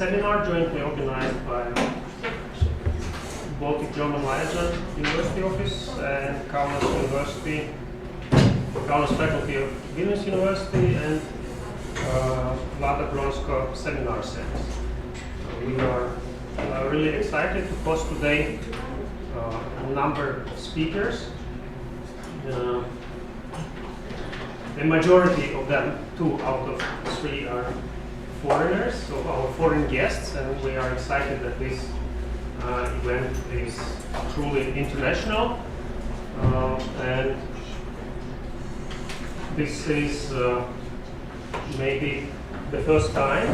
seminar jointly organized by Baltic-German Liaison University Office and Kaunas University, Kaunas faculty of Vilnius University, and Vladas Gronskas seminar series. We are really excited to host today a number of speakers. The majority of them, 2 out of 3, are foreigners, so our foreign guests, and we are excited that this event is truly international. And this is maybe the first time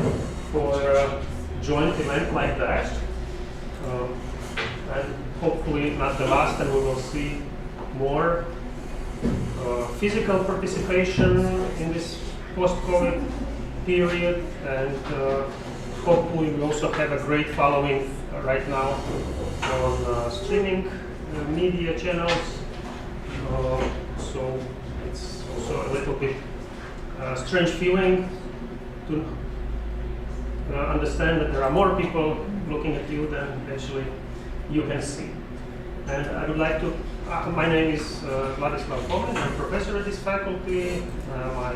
for a joint event like that, and hopefully not the last, and we will see more physical participation in this post-COVID period, and hopefully we also have a great following right now on streaming media channels. So it's also a little bit strange feeling to understand that there are more people looking at you than actually you can see. And I would like to, my name is Vladislav Fomin. I'm a professor at this faculty. My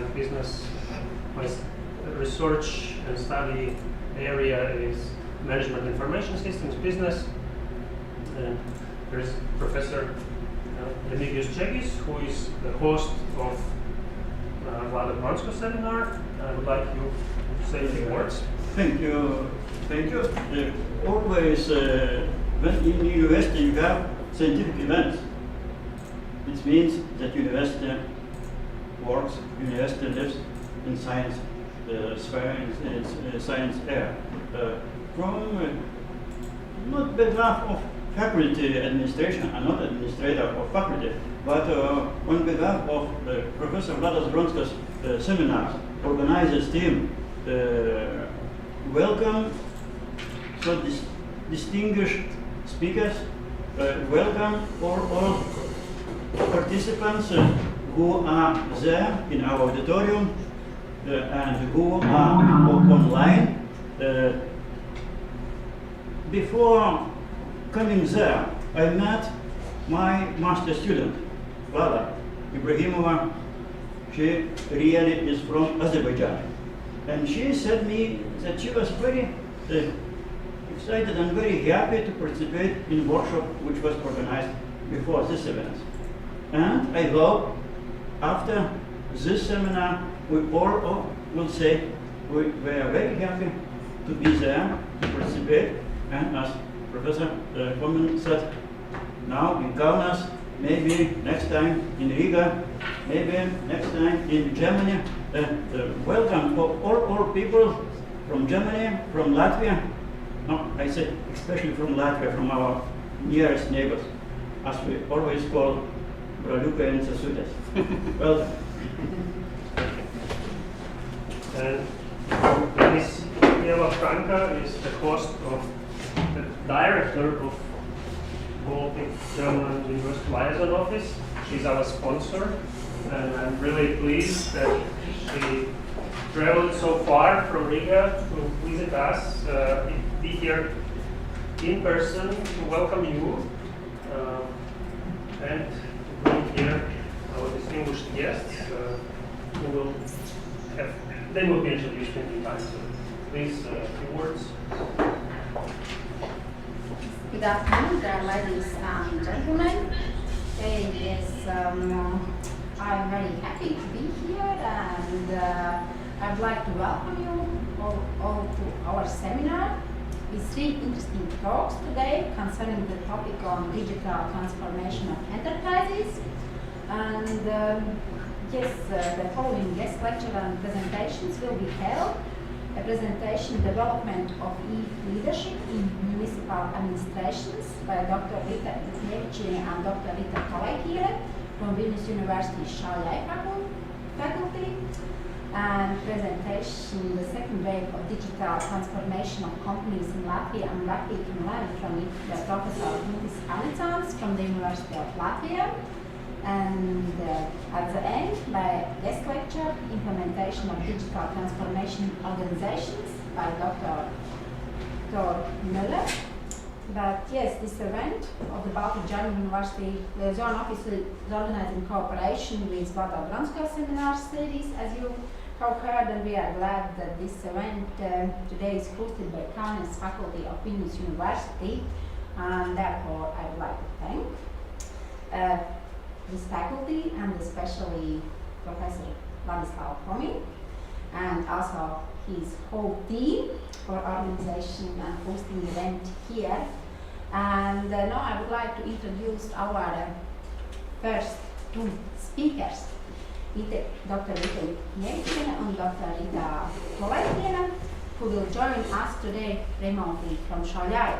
research and study area is management information systems business. And there is Professor Remigijus Čiegis, who is the host of Vladas Gronskas seminar. I would like you to say a few words. Thank you. Thank you. Always, when in university you have scientific events, it means that university works, university lives in science sphere, in science area. From not behalf of faculty administration, I'm not administrator of faculty, but on behalf of Professor Vladas Gronskas seminars, organizers team, welcome so distinguished speakers, welcome for all participants who are there in our auditorium and who are online. Before coming there, I met my master student, Vlada Ibrahimova. She really is from Azerbaijan. And she said me that she was very excited and very happy to participate in workshop which was organized before this event. And I hope after this seminar we all will say we are very happy to be there, to participate, and as Professor Fomin said, now in Kaunas, maybe next time in Riga, maybe next time in Germany. Welcome for all people from Germany, from Latvia. No, I say especially from Latvia, from our nearest neighbors, as we always call Braliukai and Sesutės. Well, and Ms. Eva Franka is the host of the director of Baltic-German University Liaison Office. She's our sponsor, and I'm really pleased that she traveled so far from Riga to visit us, be here in person to welcome you, and to bring here our distinguished guests who will have, they will be introduced in due time. So please, a few words. Good afternoon, dear ladies and gentlemen. Yes, I'm very happy to be here, and I'd like to welcome you all to our seminar with 3 interesting talks today concerning the topic on digital transformation of enterprises. And yes, the following guest lecture and presentations will be held. A presentation, Development of E-Leadership in Municipal Administrations by Dr. Vita Ignevich and Dr. Vita Kalekire from Vilnius University Šaujai faculty. And presentation, the second wave of digital transformation of companies in Latvia and what we can learn from it by Professor Muitinės from the University of Latvia. And at the end, by guest lecture, Implementation of Digital Transformation Organizations by Dr. Dr. Müller. But yes, this event of the Baltic-German University Liaison Office is organized in cooperation with Vladas Gronskas seminar series, as you have heard, and we are glad that this event today is hosted by Kaunas faculty of Vilnius University, and therefore I would like to thank this faculty and especially Professor Vladislav Fomin and also his whole team for organization and hosting the event here. And now I would like to introduce our first two speakers, Dr. Rita and Dr. Rita Polaikiene, who will join us today remotely from Šaulai.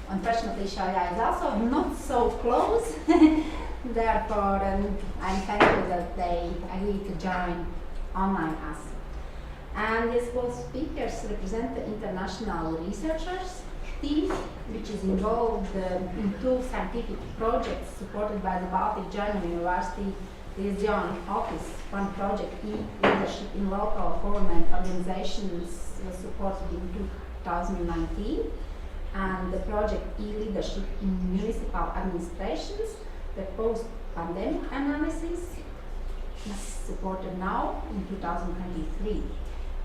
Unfortunately, Šaulai is also not so close, therefore I'm thankful that they agreed to join online us. And these both speakers represent the international researchers team, which is involved in two scientific projects supported by the Baltic-German University Liaison Office. One project, E-Leadership in Local Government Organizations, was supported in 2019, and the project E-Leadership in Municipal Administrations, the post-pandemic analysis, is supported now in 2023.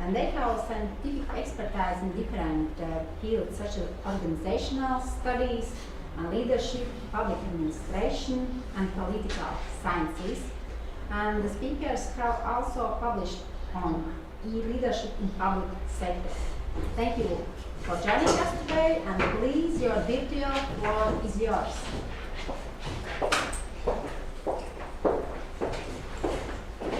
And they have scientific expertise in different fields such as organizational studies and leadership, public administration, and political sciences. And the speakers have also published on e-leadership in public sector. Thank you for joining us today, and please, your virtual word is yours.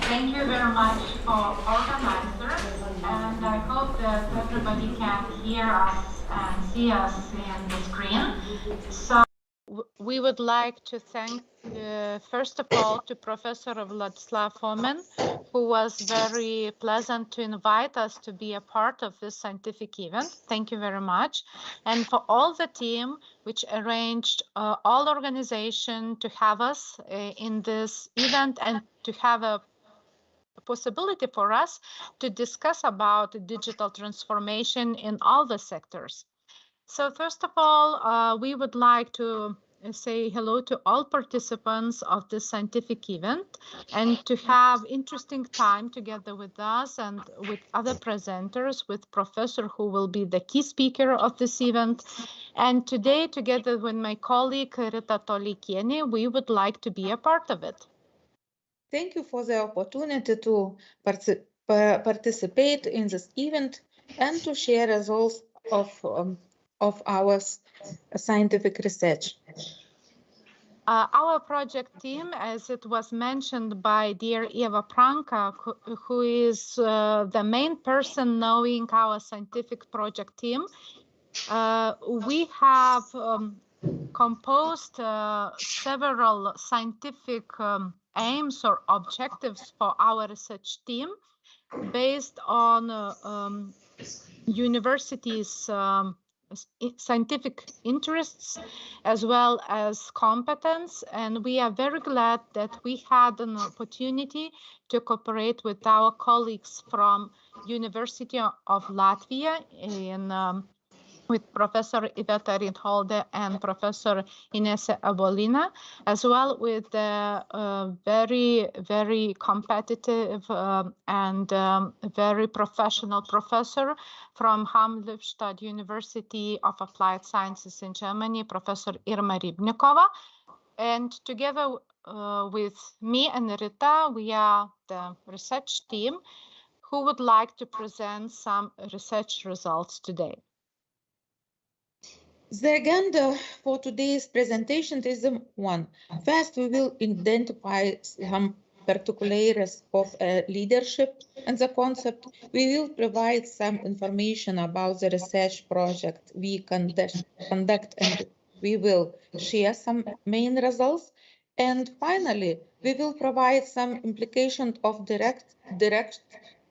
Thank you very much for organizers, and I hope that everybody can hear us and see us in the screen. So we would like to thank, first of all, to Professor Vladislav Fomin, who was very pleasant to invite us to be a part of this scientific event. Thank you very much. And for all the team, which arranged all organization to have us in this event and to have a possibility for us to discuss about digital transformation in all the sectors. So first of all, we would like to say hello to all participants of this scientific event and to have interesting time together with us and with other presenters, with Professor who will be the key speaker of this event. And today, together with my colleague Rita Polaikiene, we would like to be a part of it. Thank you for the opportunity to participate in this event and to share results of our scientific research. Our project team, as it was mentioned by dear Eva Pranka, who is the main person knowing our scientific project team, we have composed several scientific aims or objectives for our research team based on universities' scientific interests as well as competence. And we are very glad that we had an opportunity to cooperate with our colleagues from University of Latvia with Professor Iveta Reinholde and Professor Inese Abolina, as well with the very, very competitive and very professional professor from Darmstadt University of Applied Sciences in Germany, Professor Irma Rybnikova. And together with me and Rita, we are the research team who would like to present some research results today. The agenda for today's presentation is the one. First, we will identify some particulars of leadership and the concept. We will provide some information about the research project we conduct and we will share some main results. And finally, we will provide some implication of direct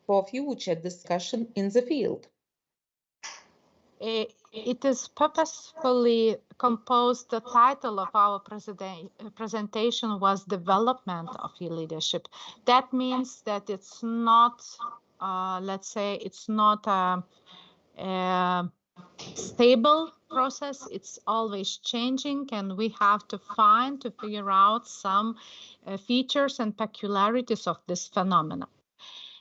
for future discussion in the field. It is purposefully composed. The title of our presentation was Development of E-Leadership. That means that it's not, let's say, it's not a stable process. It's always changing, and we have to figure out some features and peculiarities of this phenomenon.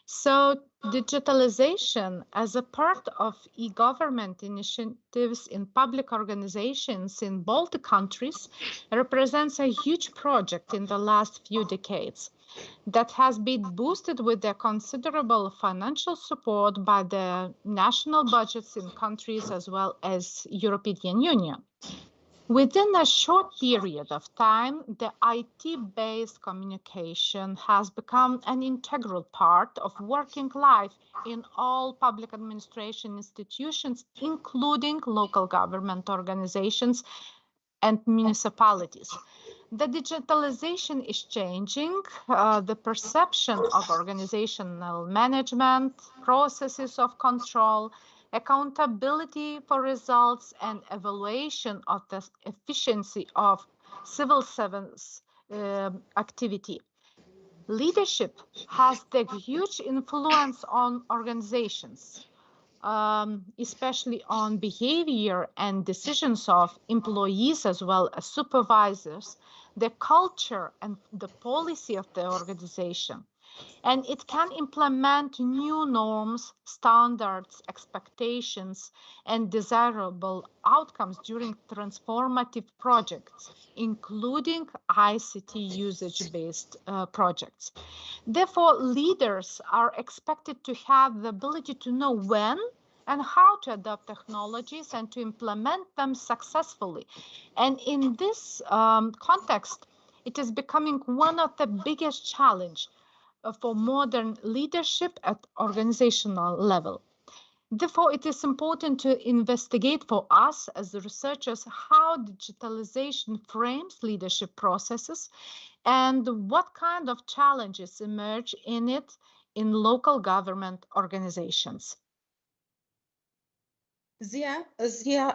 So digitalization as a part of e-government initiatives in public organizations in Baltic countries represents a huge project in the last few decades that has been boosted with the considerable financial support by the national budgets in countries as well as European Union. Within a short period of time, the IT-based communication has become an integral part of working life in all public administration institutions, including local government organizations and municipalities. The digitalization is changing the perception of organizational management, processes of control, accountability for results, and evaluation of the efficiency of civil service activity. Leadership has the huge influence on organizations, especially on behavior and decisions of employees as well as supervisors, the culture and the policy of the organization. And it can implement new norms, standards, expectations, and desirable outcomes during transformative projects, including ICT usage-based projects. Therefore, leaders are expected to have the ability to know when and how to adopt technologies and to implement them successfully. And in this context, it is becoming one of the biggest challenges for modern leadership at organizational level. Therefore, it is important to investigate for us as researchers how digitalization frames leadership processes and what kind of challenges emerge in it in local government organizations. There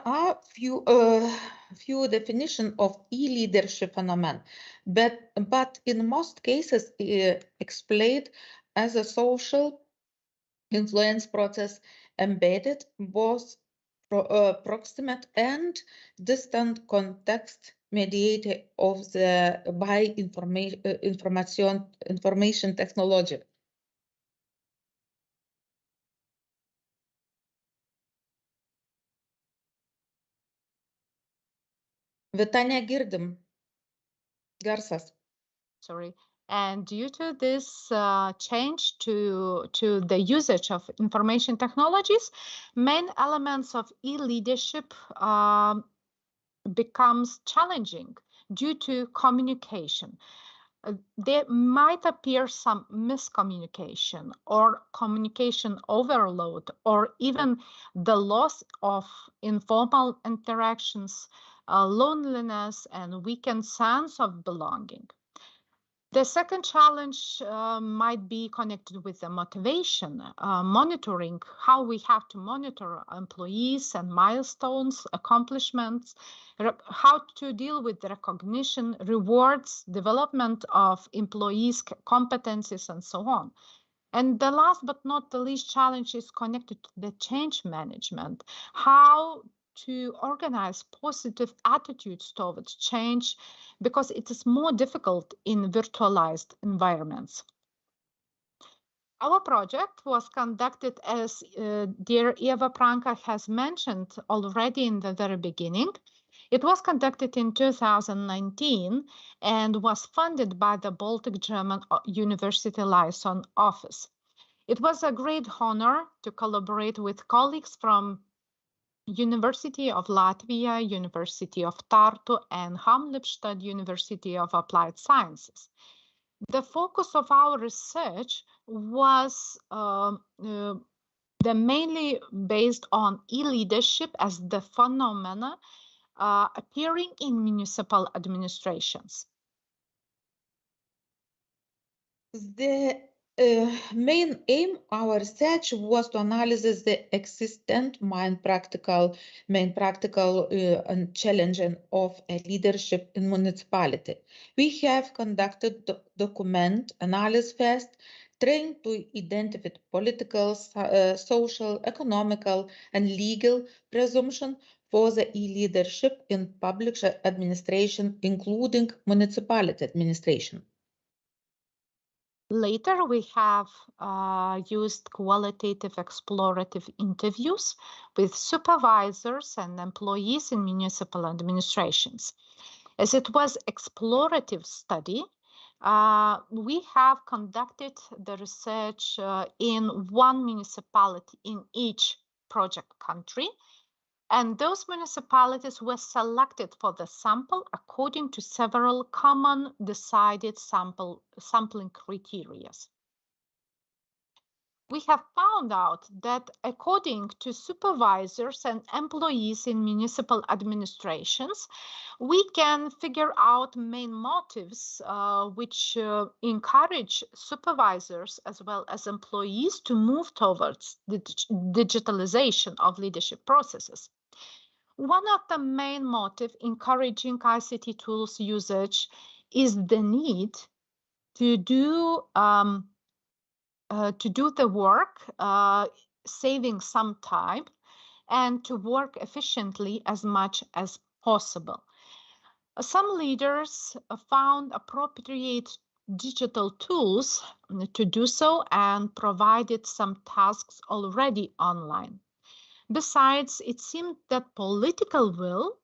are few definitions of e-leadership phenomenon, but in most cases explained as a social influence process embedded both proximate and distant context mediated by information technology. Vita negirdim. Garsas. Sorry. And due to this change to the usage of information technologies, main elements of e-leadership becomes challenging due to communication. There might appear some miscommunication or communication overload, or even the loss of informal interactions, loneliness, and weakened sense of belonging. The second challenge might be connected with the motivation, monitoring, how we have to monitor employees and milestones, accomplishments, how to deal with the recognition, rewards, development of employees' competencies, and so on. And the last but not the least challenge is connected to the change management, how to organize positive attitudes towards change, because it is more difficult in virtualized environments. Our project was conducted, as dear Eva Pranka has mentioned already in the very beginning. It was conducted in 2019 and was funded by the Baltic-German University Liaison Office. It was a great honor to collaborate with colleagues from University of Latvia, University of Tartu, and Halmstad University of Applied Sciences. The focus of our research was mainly based on e-leadership as the phenomena appearing in municipal administrations. The main aim of our research was to analyze the existent main practical and challenging of leadership in municipality. We have conducted document analysis first, trained to identify political, social, economical, and legal presumption for the e-leadership in public administration, including municipality administration. Later, we have used qualitative explorative interviews with supervisors and employees in municipal administrations. As it was explorative study, we have conducted the research in one municipality in each project country, and those municipalities were selected for the sample according to several common decided sampling criteria. We have found out that according to supervisors and employees in municipal administrations, we can figure out main motives which encourage supervisors as well as employees to move towards the digitalization of leadership processes. One of the main motives encouraging ICT tools usage is the need to do the work, saving some time, and to work efficiently as much as possible. Some leaders found appropriate digital tools to do so and provided some tasks already online. Besides, it seemed that political will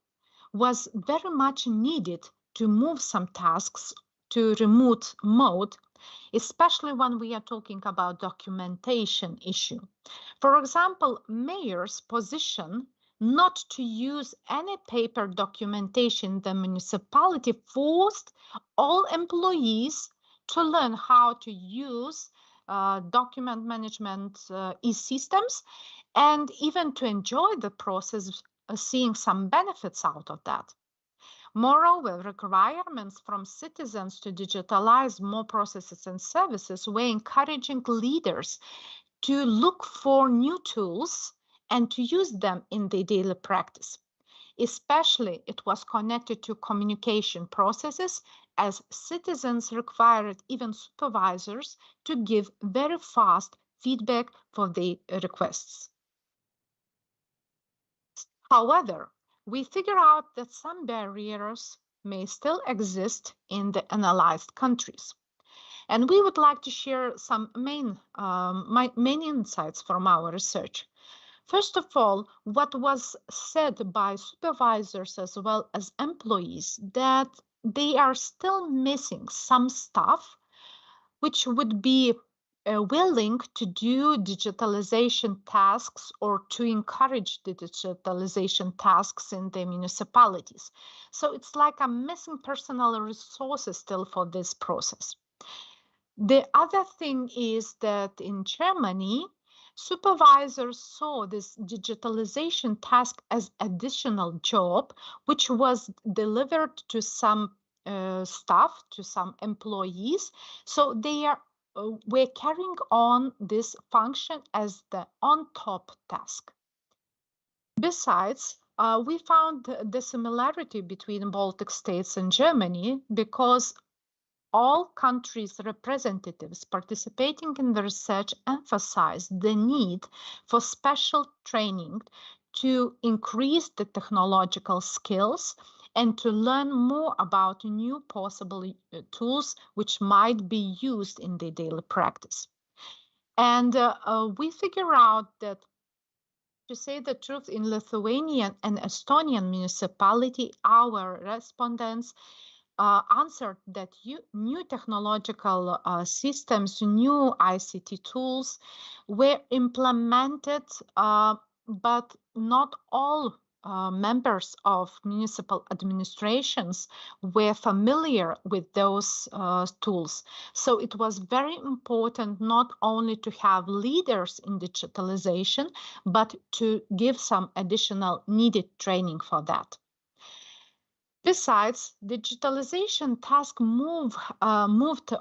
was very much needed to move some tasks to remote mode, especially when we are talking about documentation issue. For example, mayor's position not to use any paper documentation in the municipality forced all employees to learn how to use document management e-systems and even to enjoy the process, seeing some benefits out of that. Moreover, requirements from citizens to digitalize more processes and services were encouraging leaders to look for new tools and to use them in their daily practice. Especially, it was connected to communication processes, as citizens required even supervisors to give very fast feedback for their requests. However, we figure out that some barriers may still exist in the analyzed countries. And we would like to share some main insights from our research. First of all, what was said by supervisors as well as employees, that they are still missing some stuff which would be willing to do digitalization tasks or to encourage the digitalization tasks in the municipalities. So it's like a missing personal resources still for this process. The other thing is that in Germany, supervisors saw this digitalization task as additional job, which was delivered to some staff, to some employees. So they are we're carrying on this function as the on-top task. Besides, we found the similarity between Baltic states and Germany because all countries' representatives participating in the research emphasized the need for special training to increase the technological skills and to learn more about new possible tools which might be used in their daily practice. And we figure out that, to say the truth, in Lithuanian and Estonian municipality, our respondents answered that new technological systems, new ICT tools were implemented, but not all members of municipal administrations were familiar with those tools. So it was very important not only to have leaders in digitalization, but to give some additional needed training for that. Besides, digitalization task moved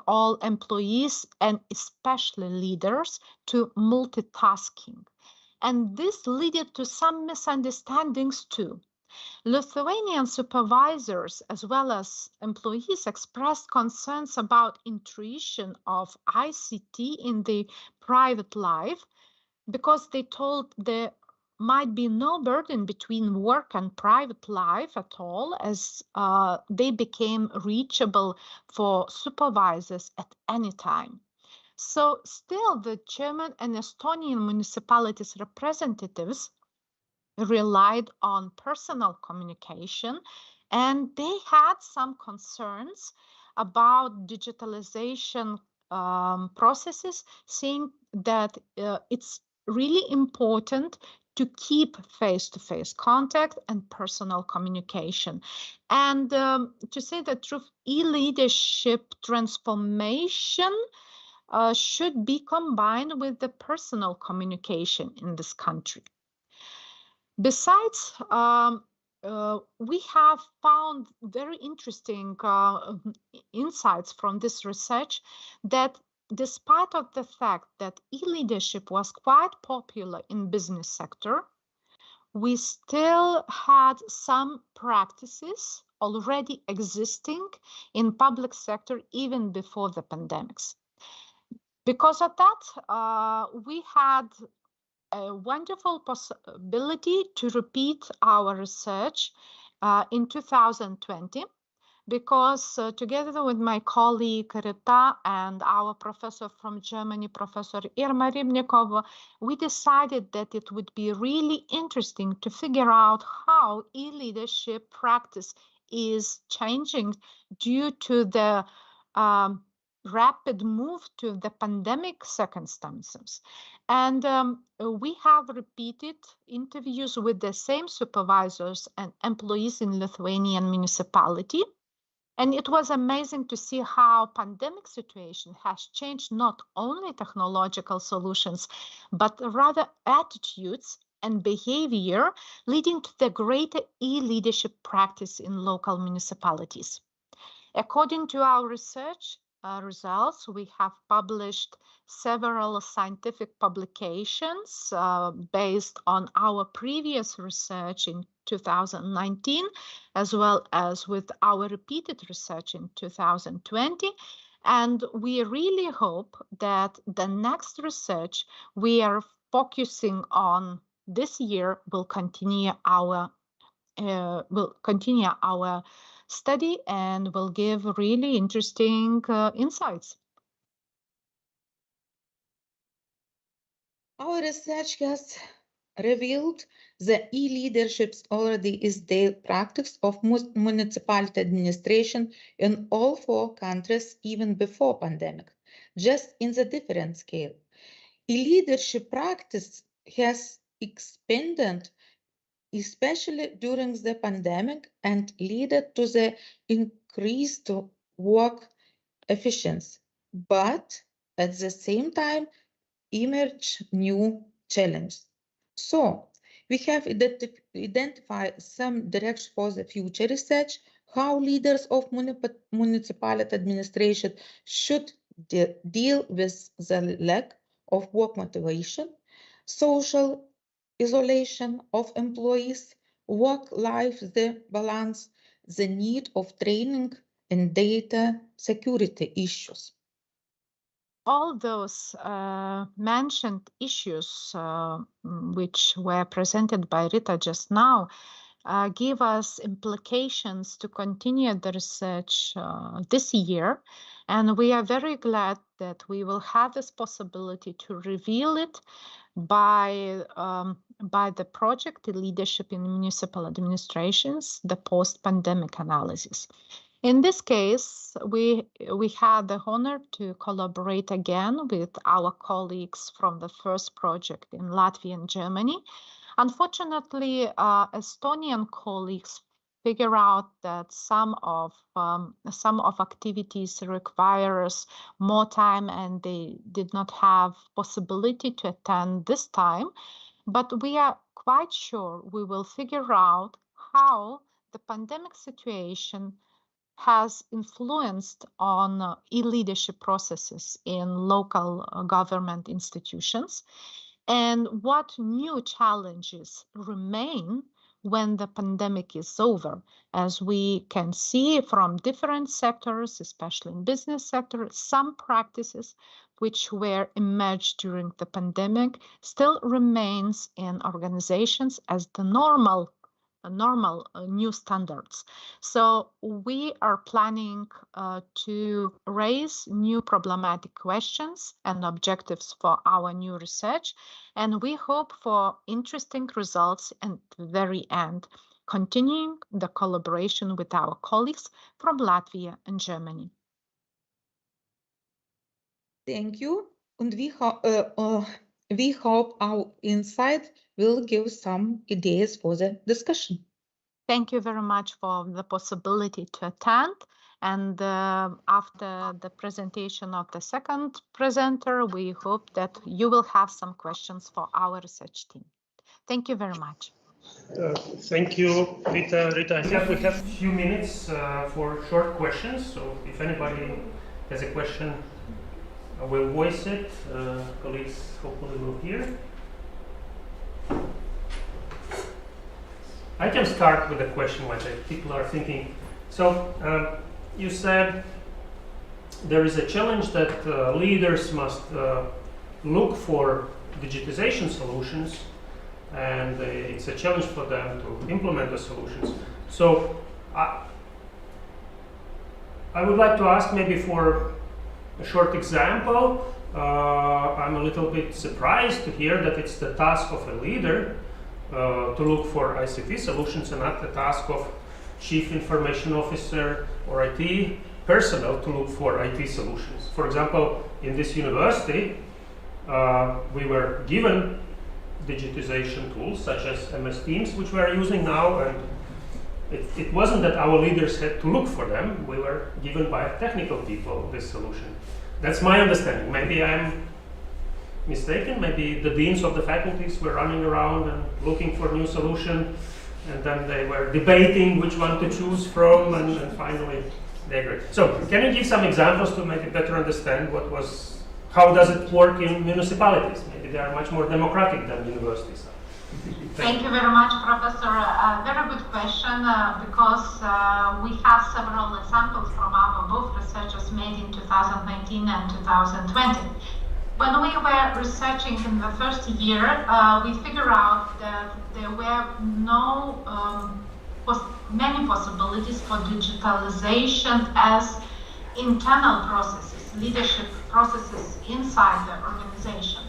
all employees and especially leaders to multitasking. And this led to some misunderstandings too. Lithuanian supervisors as well as employees expressed concerns about intrusion of ICT in the private life because they told there might be no burden between work and private life at all, as they became reachable for supervisors at any time. So still the German and Estonian municipalities representatives relied on personal communication, and they had some concerns about digitalization processes, saying that it's really important to keep face-to-face contact and personal communication. And to say the truth, e-leadership transformation should be combined with the personal communication in this country. Besides, we have found very interesting insights from this research that despite of the fact that e-leadership was quite popular in business sector, we still had some practices already existing in public sector even before the pandemics. Because of that, we had a wonderful possibility to repeat our research in 2020, because together with my colleague Rita and our professor from Germany, Professor Irma Rybnikova, we decided that it would be really interesting to figure out how e-leadership practice is changing due to the rapid move to the pandemic circumstances. And we have repeated interviews with the same supervisors and employees in Lithuanian municipality. And it was amazing to see how pandemic situation has changed not only technological solutions, but rather attitudes and behavior, leading to the greater e-leadership practice in local municipalities. According to our research results, we have published several scientific publications based on our previous research in 2019, as well as with our repeated research in 2020. And we really hope that the next research we are focusing on this year will continue our study and will give really interesting insights. Our research has revealed the e-leaderships already is the practice of municipality administration in all 4 countries even before pandemic, just in the different scale. E-leadership practice has expanded especially during the pandemic and led to the increased work efficiency, but at the same time emerge new challenges. So we have identified some directions for the future research, how leaders of municipality administration should deal with the lack of work motivation, social isolation of employees, work-life balance, the need of training and data security issues. All those mentioned issues which were presented by Rita just now give us implications to continue the research this year. And we are very glad that we will have this possibility to reveal it by the project Leadership in Municipal Administrations, the post-pandemic analysis. In this case, we had the honor to collaborate again with our colleagues from the first project in Latvia and Germany. Unfortunately, Estonian colleagues figure out that some of activities requires more time and they did not have possibility to attend this time. But we are quite sure we will figure out how the pandemic situation has influenced on e-leadership processes in local government institutions and what new challenges remain when the pandemic is over. As we can see from different sectors, especially in business sector, some practices which were emerged during the pandemic still remains in organizations as the normal new standards. So we are planning to raise new problematic questions and objectives for our new research, and we hope for interesting results at the very end, continuing the collaboration with our colleagues from Latvia and Germany. Thank you. And we hope our insight will give some ideas for the discussion. Thank you very much for the possibility to attend. And after the presentation of the second presenter, we hope that you will have some questions for our research team. Thank you very much. Thank you, Rita. Rita, I think we have a few minutes for short questions. So if anybody has a question, I will voice it. Colleagues hopefully will hear. I can start with a question what people are thinking. So you said there is a challenge that leaders must look for digitization solutions, and it's a challenge for them to implement the solutions. So I would like to ask maybe for a short example. I'm a little bit surprised to hear that it's the task of a leader to look for ICT solutions and not the task of chief information officer or IT personnel to look for IT solutions. For example, in this university, we were given digitization tools such as MS Teams, which we are using now, and it wasn't that our leaders had to look for them. We were given by technical people this solution. That's my understanding. Maybe I'm mistaken. Maybe the deans of the faculties were running around and looking for new solution, and then they were debating which one to choose from, and finally they agreed. So can you give some examples to maybe better understand how does it work in municipalities? Maybe they are much more democratic than universities are. Thank you very much, Professor. Very good question, because we have several examples from our both researchers made in 2019 and 2020. When we were researching in the first year, we figured out that there were many possibilities for digitalization as internal processes, leadership processes inside the organization.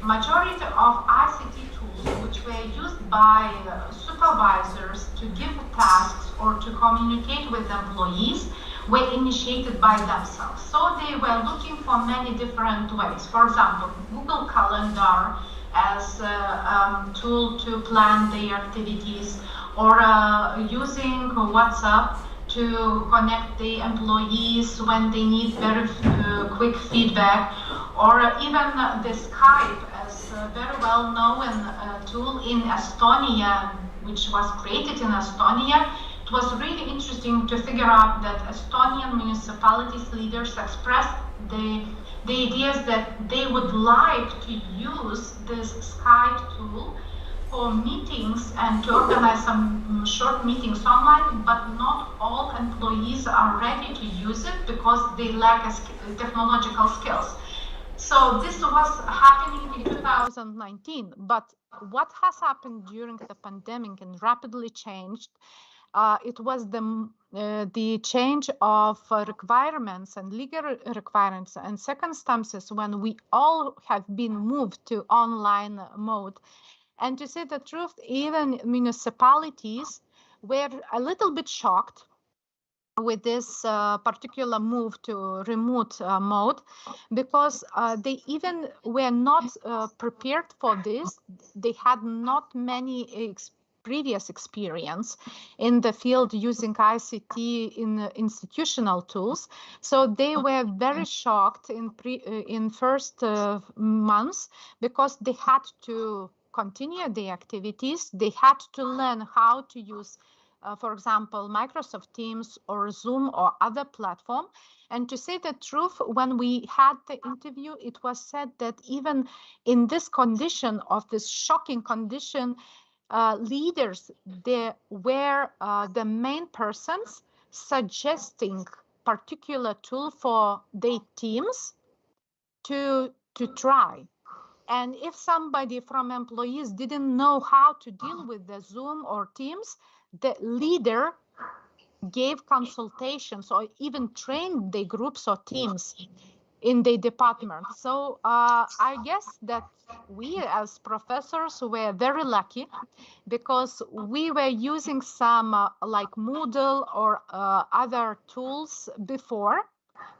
Majority of ICT tools which were used by supervisors to give tasks or to communicate with employees were initiated by themselves. So they were looking for many different ways. For example, Google Calendar as a tool to plan their activities, or using WhatsApp to connect the employees when they need very quick feedback, or even the Skype as a very well-known tool in Estonia, which was created in Estonia. It was really interesting to figure out that Estonian municipalities leaders expressed the ideas that they would like to use this Skype tool for meetings and to organize some short meetings online, but not all employees are ready to use it because they lack technological skills. So this was happening in 2019, but what has happened during the pandemic and rapidly changed, it was the change of requirements and legal requirements and circumstances when we all have been moved to online mode. And to say the truth, even municipalities were a little bit shocked with this particular move to remote mode, because they even were not prepared for this. They had not many previous experience in the field using ICT in institutional tools. So they were very shocked in first months, because they had to continue the activities. They had to learn how to use, for example, Microsoft Teams or Zoom or other platform. And to say the truth, when we had the interview, it was said that even in this condition of this shocking condition, leaders, they were the main persons suggesting particular tool for their teams to try. And if somebody from employees didn't know how to deal with the Zoom or Teams, the leader gave consultations or even trained the groups or teams in the department. So I guess that we as professors were very lucky because we were using some like Moodle or other tools before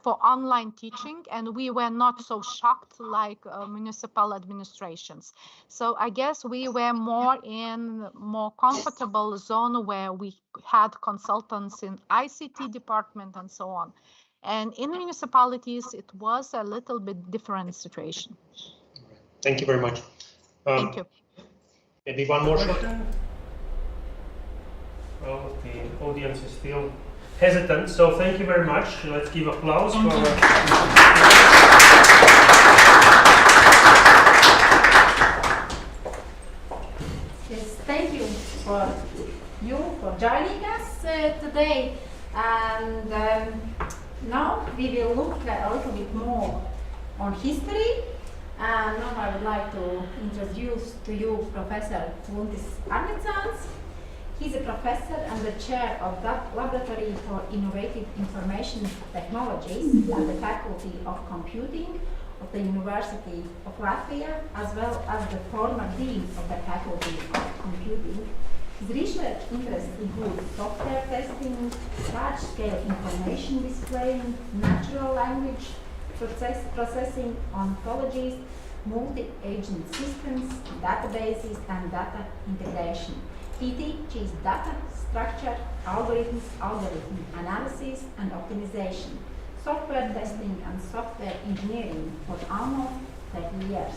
for online teaching, and we were not so shocked like municipal administrations. So I guess we were more comfortable zone where we had consultants in ICT department and so on. And in municipalities, it was a little bit different situation. Thank you very much. Thank you. Maybe one more question? Well, the audience is still hesitant, so thank you very much. Let's give applause for Yes, thank you for joining us today. And now we will look a little bit more on history. And now I would like to introduce to you Professor Vladas. He's a professor and the chair of the Laboratory for Innovative Information Technologies at the Faculty of Computing of the University of Latvia, as well as the former dean of the Faculty of Computing. His research interests include software testing, large-scale information displaying, natural language processing, ontologies, multi-agent systems, databases, and data integration. He teaches data structure, algorithms, algorithm analysis, and optimization, software testing, and software engineering for almost 30 years.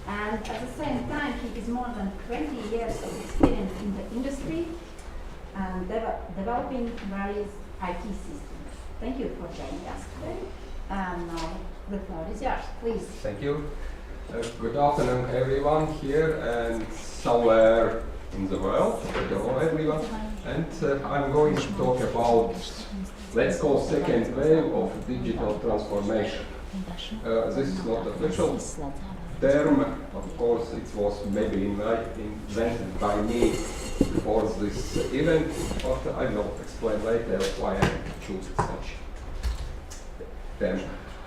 And at the same time, he has more than 20 years of experience in the industry and developing various IT systems. Thank you for joining us today. And now the floor is yours, please. Thank you. Good afternoon, everyone here and somewhere in the world. Hello, everyone. And I'm going to talk about, let's call, second wave of digital transformation. This is not official term. Of course, it was maybe invented by me for this event, but I will explain later why I choose such term.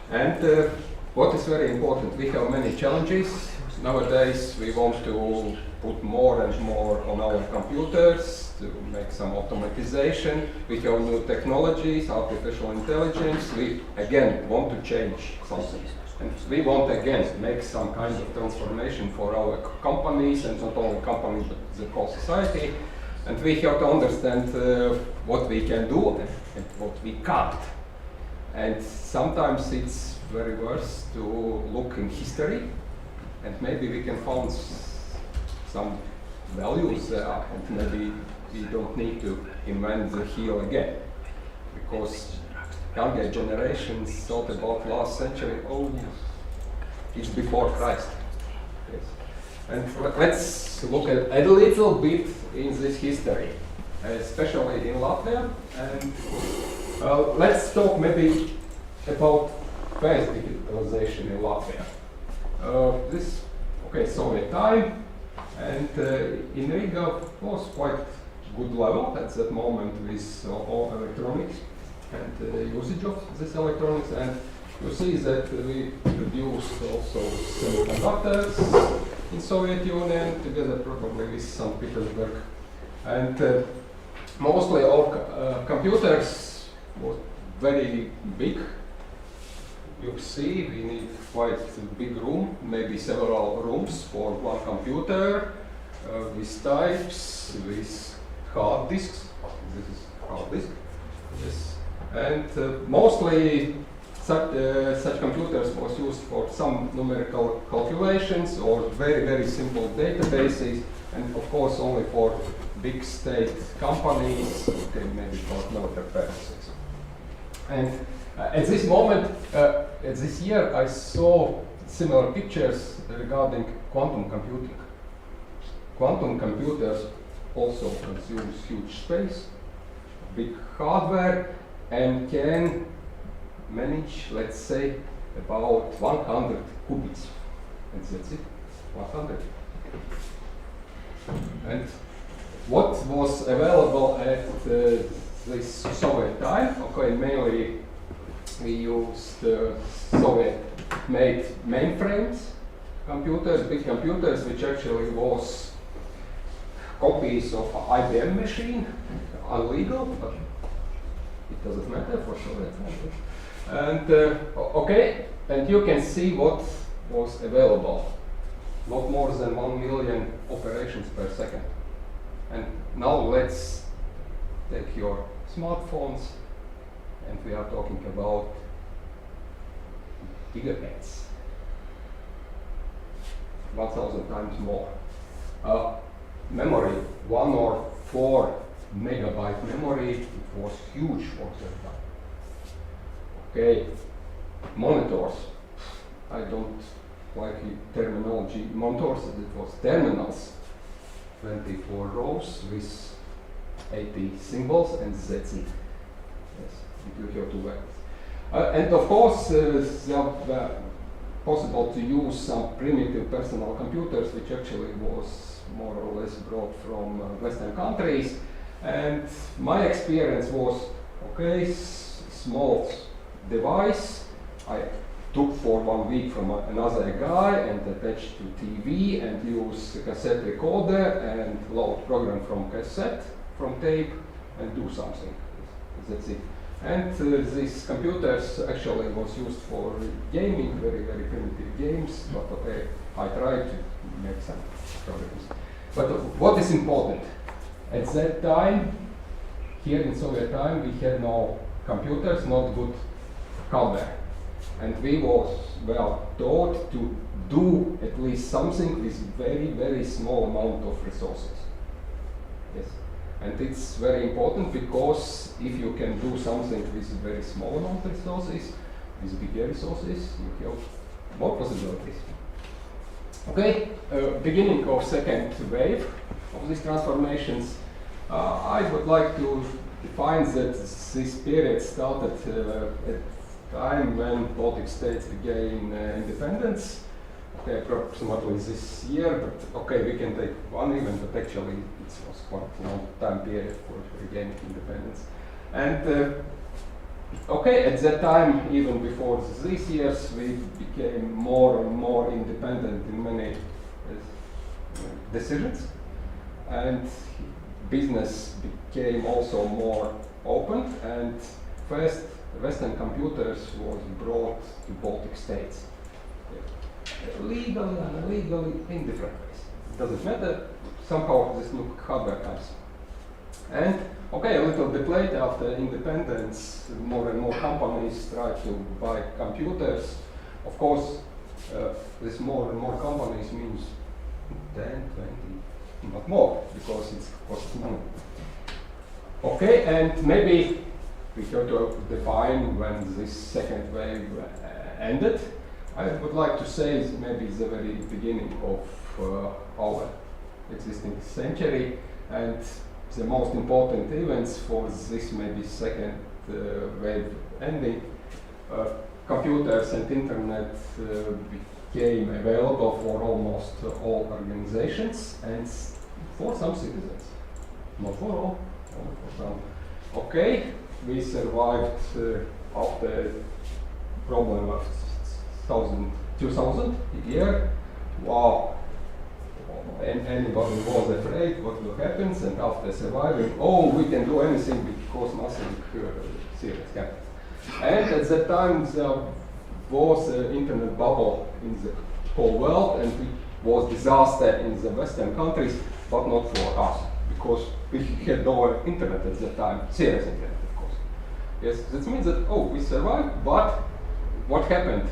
And what is very important, we have many challenges. Nowadays, we want to put more and more on our computers to make some automatization. We have new technologies, artificial intelligence. We again want to change something. And we want again make some kind of transformation for our companies, and not only companies but the whole society. And we have to understand what we can do and what we can't. And sometimes it's very worth to look in history, and maybe we can find some values there, and maybe we don't need to invent the wheel again, because younger generations thought about last century, oh, it's before Christ. Yes. And let's look at a little bit in this history, especially in Latvia, and let's talk maybe about fast digitalization in Latvia. Soviet time, and in Riga was quite good level at that moment with all electronics and usage of this electronics, and you see that we produced also semiconductors in Soviet Union together probably with St. Petersburg, and mostly all computers were very big. You see, we need quite a big room, maybe several rooms for one computer, with types, with hard disks. This is hard disk. Yes. And mostly such computers was used for some numerical calculations or very, very simple databases, and of course only for big state companies, okay, maybe for military purposes. And at this moment, this year, I saw similar pictures regarding quantum computing. quantum computers also consumes huge space, big hardware, and can manage, let's say, about 100 qubits. And that's it, 100. And what was available at this Soviet time, okay, mainly we used Soviet-made mainframes, computers, big computers, which actually was copies of IBM machine, illegal, but it doesn't matter for Soviet time. And okay, and you can see what was available. Not more than 1 million operations per second. And now let's take your smartphones, and we are talking about gigabytes. 1,000 times more. Memory, 1 or 4 megabyte memory, it was huge for that time. Okay, monitors. I don't like the terminology monitors, it was terminals. 24 rows with 80 symbols, and that's it. Yes, you have to work. And of course, possible to use some primitive personal computers, which actually was more or less brought from Western countries. And my experience was, okay, small device, I took for 1 week from another guy and attached to TV and use a cassette recorder and load program from cassette, from tape, and do something. That's it. And these computers actually was used for gaming, very, very primitive games, but okay, I tried to make some programs. But what is important? At that time, here in Soviet time, we had no computers, not good hardware. And we were taught to do at least something with very, very small amount of resources. Yes. And it's very important because if you can do something with very small amount of resources, with bigger resources, you have more possibilities. Okay, beginning of second wave of these transformations, I would like to define that this period started at time when Baltic states began independence. Okay, approximately this year, but okay, we can take one event, but actually it was quite a long time period for regaining independence. And okay, at that time, even before these years, we became more and more independent in many decisions, and business became also more open, and first Western computers was brought to Baltic states. Legally and illegally in different ways. It doesn't matter, somehow this new hardware comes. And okay, a little bit later after independence, more and more companies try to buy computers. Of course, this more and more companies means 10, 20, not more, because it's costs money. Okay, and maybe we have to define when this second wave ended. I would like to say maybe it's the very beginning of our existing century, and the most important events for this maybe second wave ending. Computers and internet became available for almost all organizations and for some citizens. Not for all, only for some. Okay, we survived after problem of 2000 year. Wow. And anybody was afraid what will happen, and after surviving, oh, we can do anything because nothing serious happened. And at that time there was an internet bubble in the whole world, and it was disaster in the Western countries, but not for us, because we had no internet at that time, serious internet, of course. Yes, that means that, oh, we survived, but what happened?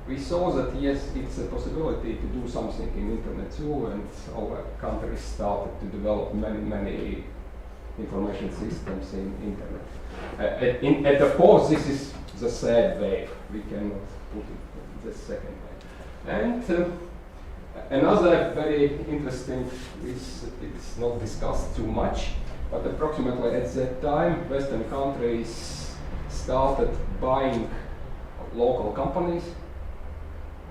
We saw that yes, it's a possibility to do something in internet too, and our countries started to develop many information systems in internet. And of course, this is the third wave. We cannot put it the second wave. And Another very interesting, it's not discussed too much, but approximately at that time, Western countries started buying local companies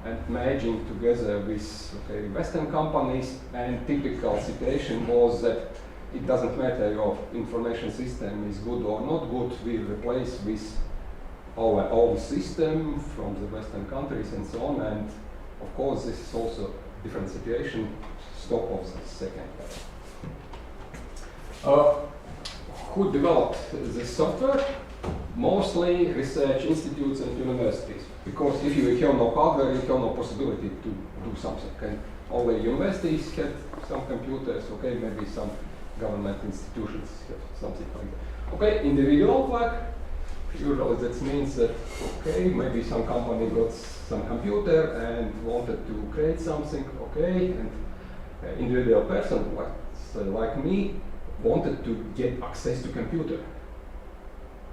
and merging together with Western companies, and typical situation was that it doesn't matter your information system is good or not good, we replace with our own system from the Western countries and so on, and of course this is also a different situation, stop of the second level. Who developed this software? Mostly research institutes and universities, because if you have no hardware, you have no possibility to do something. And only universities have some computers, maybe some government institutions have something like that. Individual work, usually that means that, maybe some company got some computer and wanted to create something, and individual person, like me, wanted to get access to computer.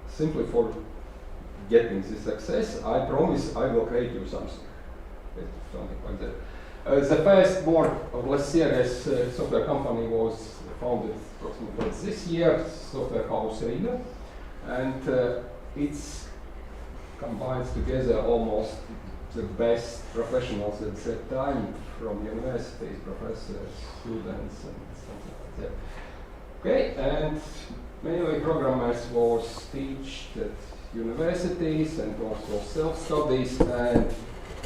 Simply for getting this access, I promise I will create you something. Something like that. The first more or less serious software company was founded approximately this year, Software House Riga, and it combines together almost the best professionals at that time from universities, professors, students, and something like that. And mainly programmers was taught at universities and also self-studies, and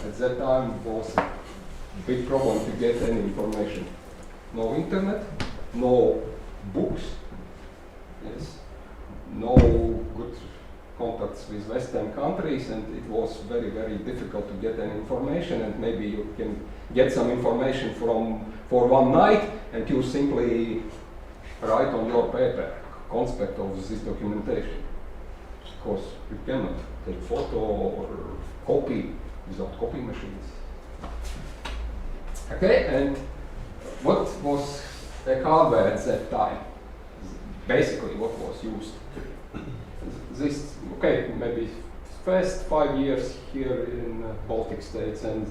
at that time was a big problem to get any information. No internet, no books, no good contacts with Western countries, and it was very, very difficult to get any information, and maybe you can get some information for one night and you simply write on your paper concept of this documentation. Of course, you cannot take photo or copy without copy machines. And what was the hardware at that time? Basically, what was used? This, maybe first 5 years here in Baltic states, and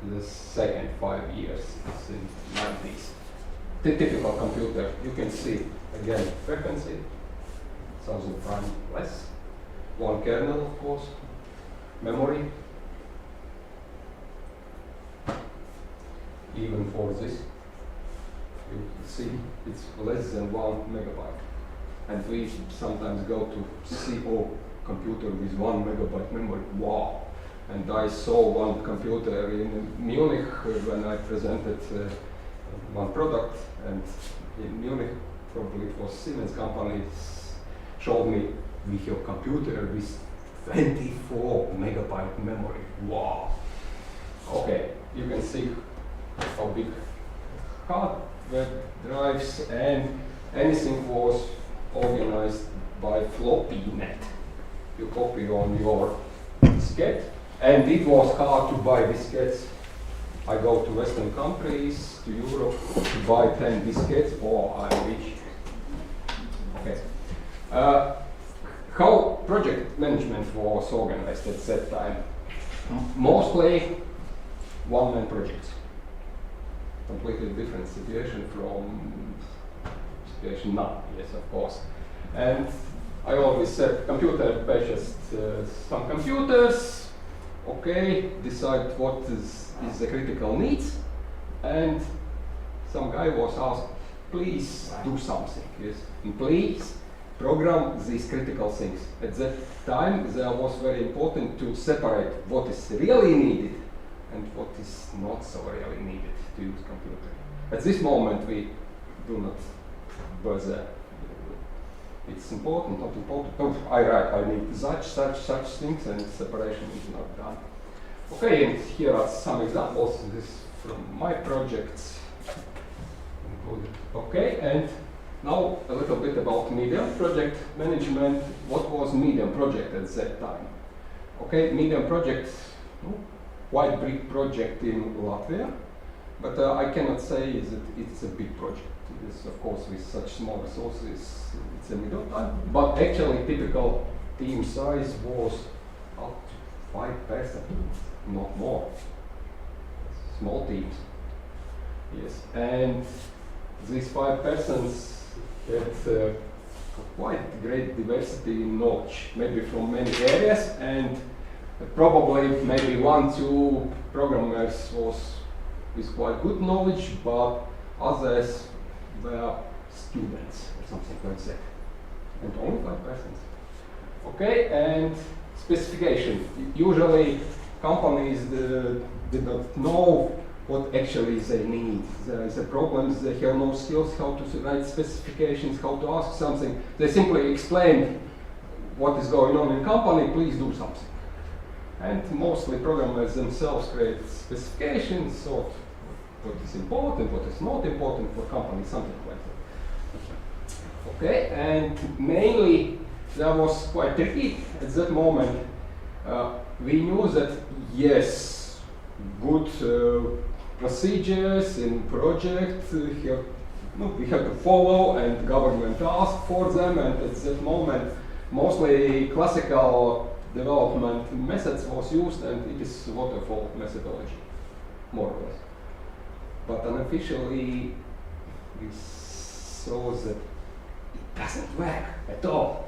the second 5 years is in 90s. The typical computer, you can see again frequency, 1000 prime less, one kernel of course, memory, even for this, you see it's less than 1 megabyte. And we sometimes go to see, computer with 1 megabyte memory, wow. And I saw one computer in Munich when I presented one product, and in Munich, probably it was Siemens company, showed me we have a computer with 24 megabyte memory, wow. You can see how big hardware drives, and anything was organized by floppy net. You copy on your diskette, and it was hard to buy diskettes. I go to Western countries, to Europe, to buy 10 diskettes, I'm rich. How project management was organized at that time? Mostly one-man projects. Completely different situation from situation now, yes, of course. And I always said, computer purchased some computers, decide what is the critical needs, and some guy was asked, please do something, yes, and please program these critical things. At that time, there was very important to separate what is really needed and what is not so really needed to use computer. At this moment, we do not bother. It's important, not important. I need such things, and separation is not done. And here are some examples. This is from my projects. And now a little bit about medium project management. What was medium project at that time? Medium project, quite big project in Latvia, but I cannot say that it's a big project. It is, of course, with such small resources, it's a middle time. But actually, typical team size was up to 5%, not more. Small teams. Yes, and these 5 persons had quite great diversity in knowledge, maybe from many areas, and probably maybe 1-2 programmers was with quite good knowledge, but others were students or something like that. And only 5 persons. Okay, and specification. Usually companies did not know what actually they need. There is a problem, they have no skills how to write specifications, how to ask something. They simply explain what is going on in company, please do something. And mostly programmers themselves create specifications, sort what is important, what is not important for company, something like that. Okay, and mainly that was quite tricky at that moment. We knew that yes, good procedures in project we have to follow, and government asked for them, and at that moment mostly classical development methods was used, and it is waterfall methodology, more or less. But unofficially we saw that it doesn't work at all.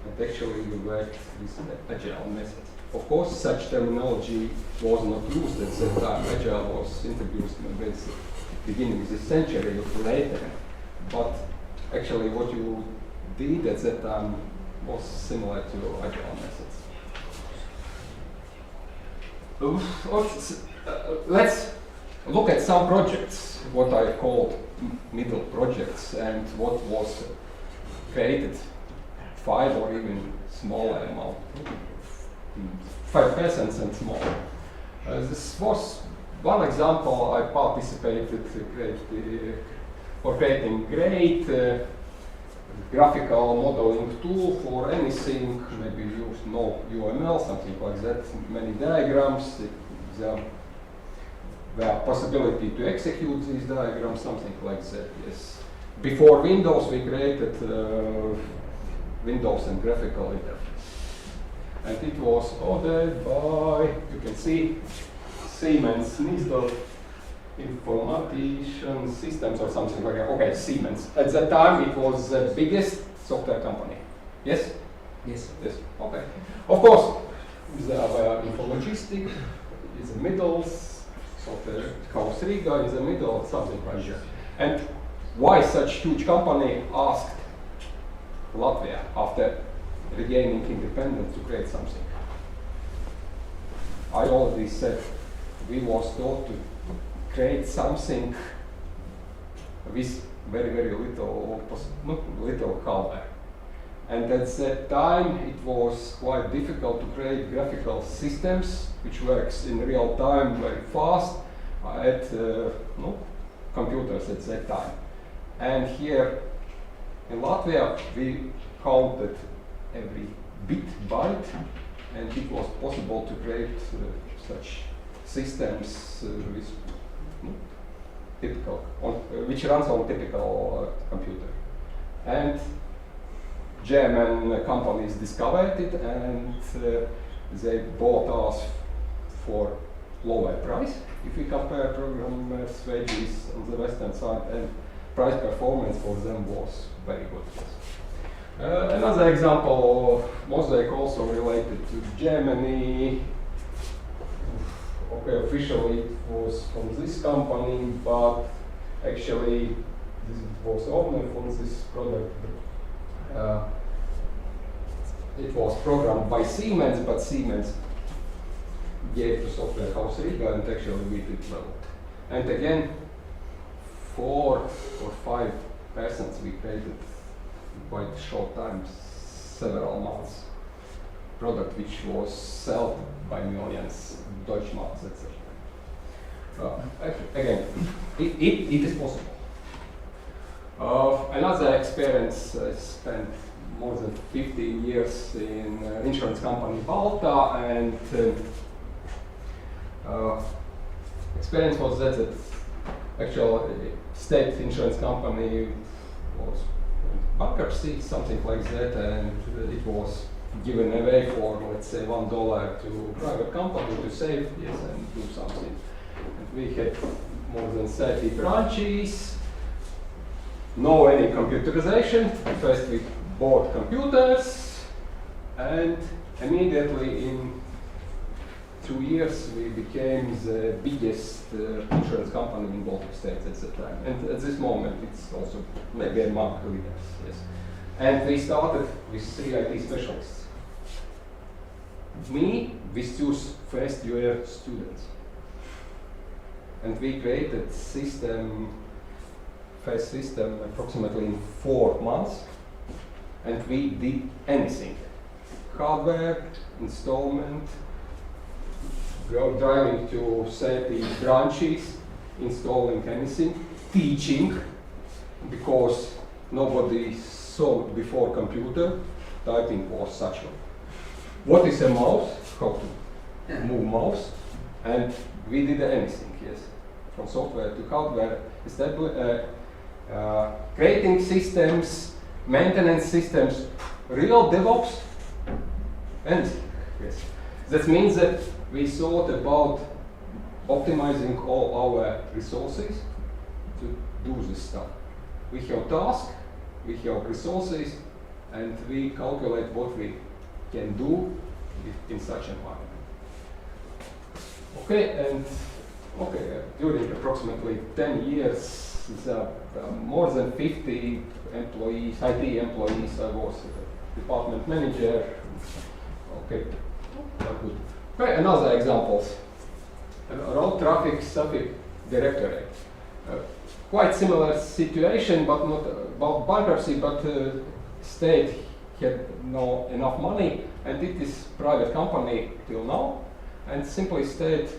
And actually we worked with agile methods. Of course, such terminology was not used at that time. Agile was introduced maybe at the beginning of this century or later. But actually what you did at that time was similar to agile methods. Let's look at some projects, what I called middle projects, and what was created 5 or even smaller amount, 5% and smaller. This was one example. I participated for creating great graphical modeling tool for anything. Maybe you know UML, something like that. Many diagrams. There were possibility to execute these diagrams, something like that. Yes. Before Windows, we created Windows and graphical interface. And it was ordered by, you can see, Siemens Institute Information Systems or something like that. Okay, Siemens. At that time, it was the biggest software company. Yes? Yes. Yes. Okay. Of course, there were Infologistic in the middle, software house Riga in the middle, something like that. And why such huge company asked Latvia after regaining independence to create something? I already said we was taught to create something with very, very little hardware. And at that time it was quite difficult to create graphical systems which works in real time very fast at computers at that time. And here in Latvia we counted every byte, and it was possible to create such systems with typical, which runs on typical computer. And German companies discovered it, and they bought us for lower price if we compare programmers' wages on the western side, and price performance for them was very good. Another example, Mosaic also related to Germany. Okay, officially it was from this company, but actually this was owner for this product. It was programmed by Siemens, but Siemens gave to software house Riga, and actually we developed. And again, 4 or 5 persons we created quite short time, several months, product which was sold by millions, Deutschmarks, etc. Again, it is possible. Another experience, I spent more than 15 years in insurance company Balta, and experience was that actually state insurance company was bankruptcy, something like that, and it was given away for, let's say, $1 to private company to save, yes, and do something. And we had more than 30 branches, no any computerization. First we bought computers, and immediately in 2 years we became the biggest insurance company in Baltic states at the time. And at this moment it's also maybe among leaders, yes. And we started with 3 IT specialists. Me, with 2 first-year students. And we created first system approximately in 4 months. And we did anything. Hardware, installment, driving to 30 branches, installing anything, teaching, because nobody saw before computer, typing was such one. What is a mouse? How to move mouse? And we did anything, yes, from software to hardware, creating systems, maintenance systems, real DevOps, anything, yes. That means that we thought about optimizing all our resources to do this stuff. We have tasks, we have resources, and we calculate what we can do in such environment. During approximately 10 years, there are more than 50 employees, IT employees. I was a department manager. Okay, good. Okay, another examples. Road traffic directorate. Quite similar situation, but not about bankruptcy, but state had no enough money, and it is private company till now, and simply state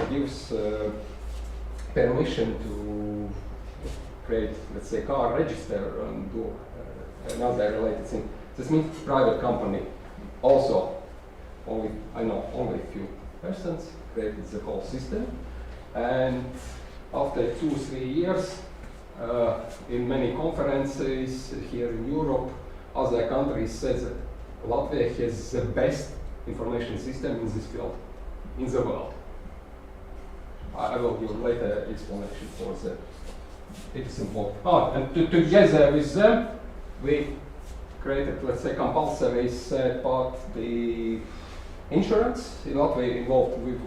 gives permission to create, let's say, car register and do another related thing. This means private company also only a few persons created the whole system, and after 2-3 years in many conferences here in Europe, other countries said that Latvia has the best information system in this field in the world. I will give later explanation for that. It is important. And together with them, we created, let's say, compulsory third-party insurance. In Latvia, involved with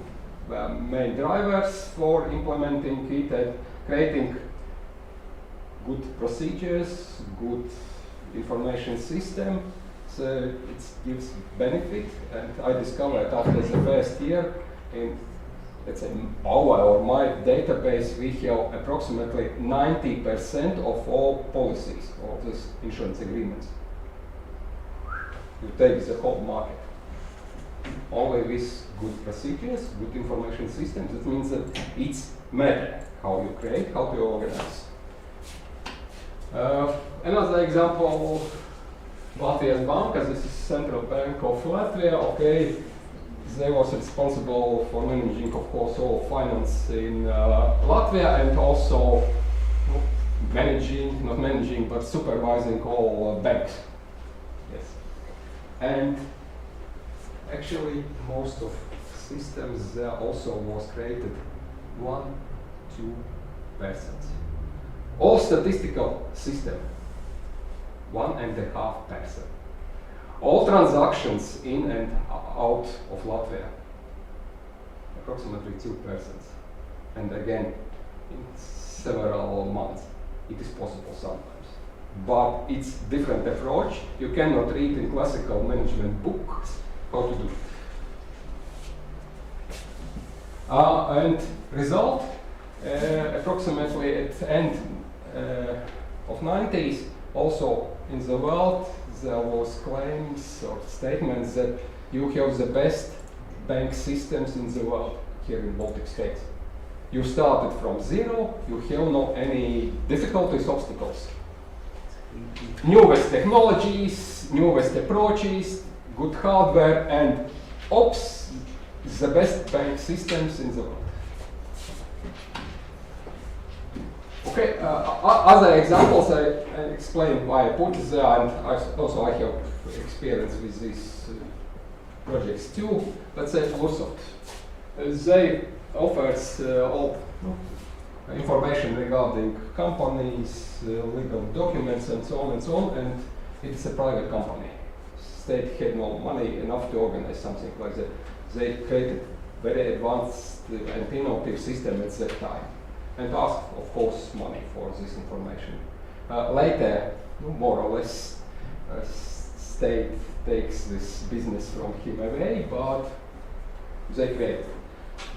main drivers for implementing it and creating good procedures, good information system. So it gives benefit. And I discovered after the first year, in let's say our or my database, we have approximately 90% of all policies, all these insurance agreements. You take the whole market. Only with good procedures, good information systems. It means that it's matter how you create, how you organize. Another example, Latvijas Banka, this is Central Bank of Latvia. Okay, they was responsible for managing, of course, all finance in Latvia, and also not managing, but supervising all banks. Yes, and actually, most of systems there also was created 1-2 persons. All statistical system, 1.5 person. All transactions in and out of Latvia, approximately 2 persons. And again, in several months, it is possible sometimes. But it's different approach. You cannot read in classical management books how to do it. And result, approximately at the end of 90s, also in the world, there was claims or statements that you have the best bank systems in the world here in Baltic states. You started from zero, you have no any difficulties, obstacles. Newest technologies, newest approaches, good hardware, and ops, the best bank systems in the world. Okay, other examples, I explain why I put there, and I have experience with these projects too. Let's say Microsoft. They offers all information regarding companies, legal documents, and so on and so on, and it is a private company. State had no money enough to organize something like that. They created very advanced and innovative system at that time, and asked, of course, money for this information. Later, more or less, state takes this business from him away, but they create.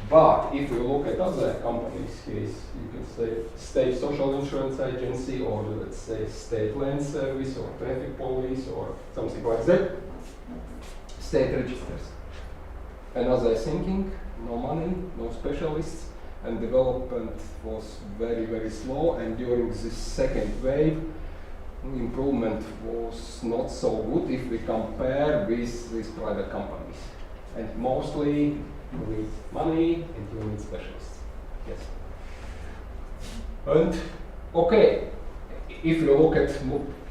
But if you look at other companies, you can say state social insurance agency, or let's say state land service, or traffic police, or something like that, state registers. Another thinking, no money, no specialists, and development was very, very slow, and during this second wave, improvement was not so good if we compare with these private companies. And mostly you need money and you need specialists. Yes. And okay, if you look at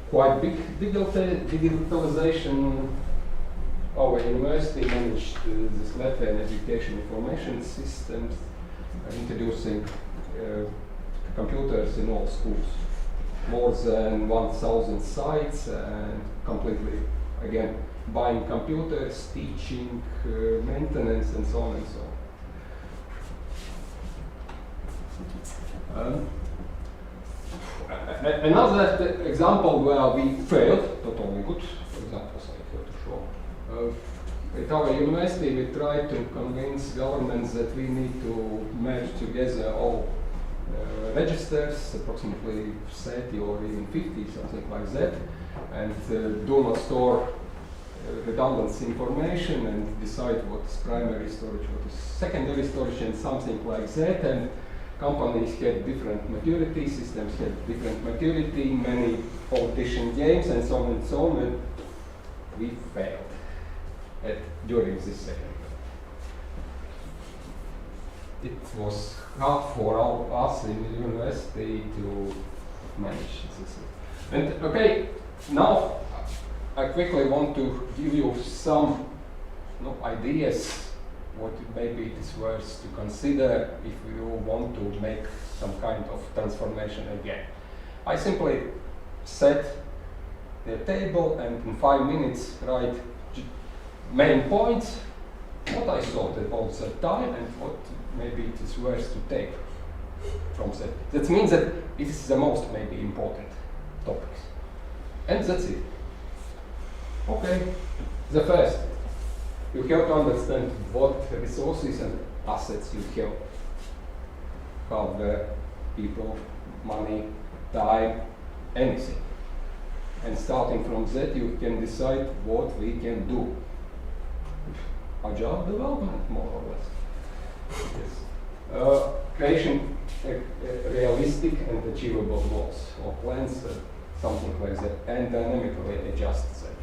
quite big digitalization, our university managed this Latvian education information systems, introducing computers in all schools. More than 1,000 sites, and completely, again, buying computers, teaching, maintenance, and so on and so on. Another example where we failed, not only good examples I have to show. At our university, we tried to convince governments that we need to merge together all registers, approximately 30 or even 50, something like that, and do not store redundant information and decide what is primary storage, what is secondary storage, and something like that. And companies had different maturity, systems had different maturity, many politician games, and so on and so on, and we failed during this second. It was hard for us in the university to manage this. And okay, now I quickly want to give you some ideas what maybe it is worth to consider if you want to make some kind of transformation again. I simply set the table and in 5 minutes write main points, what I thought about that time and what maybe it is worth to take from that. That means that it is the most maybe important topics. And that's it. Okay, the first, you have to understand what resources and assets you have. Hardware, people, money, time, anything. And starting from that, you can decide what we can do. Agile development, more or less. Yes. Creation realistic and achievable goals or plans, something like that, and dynamically adjust them.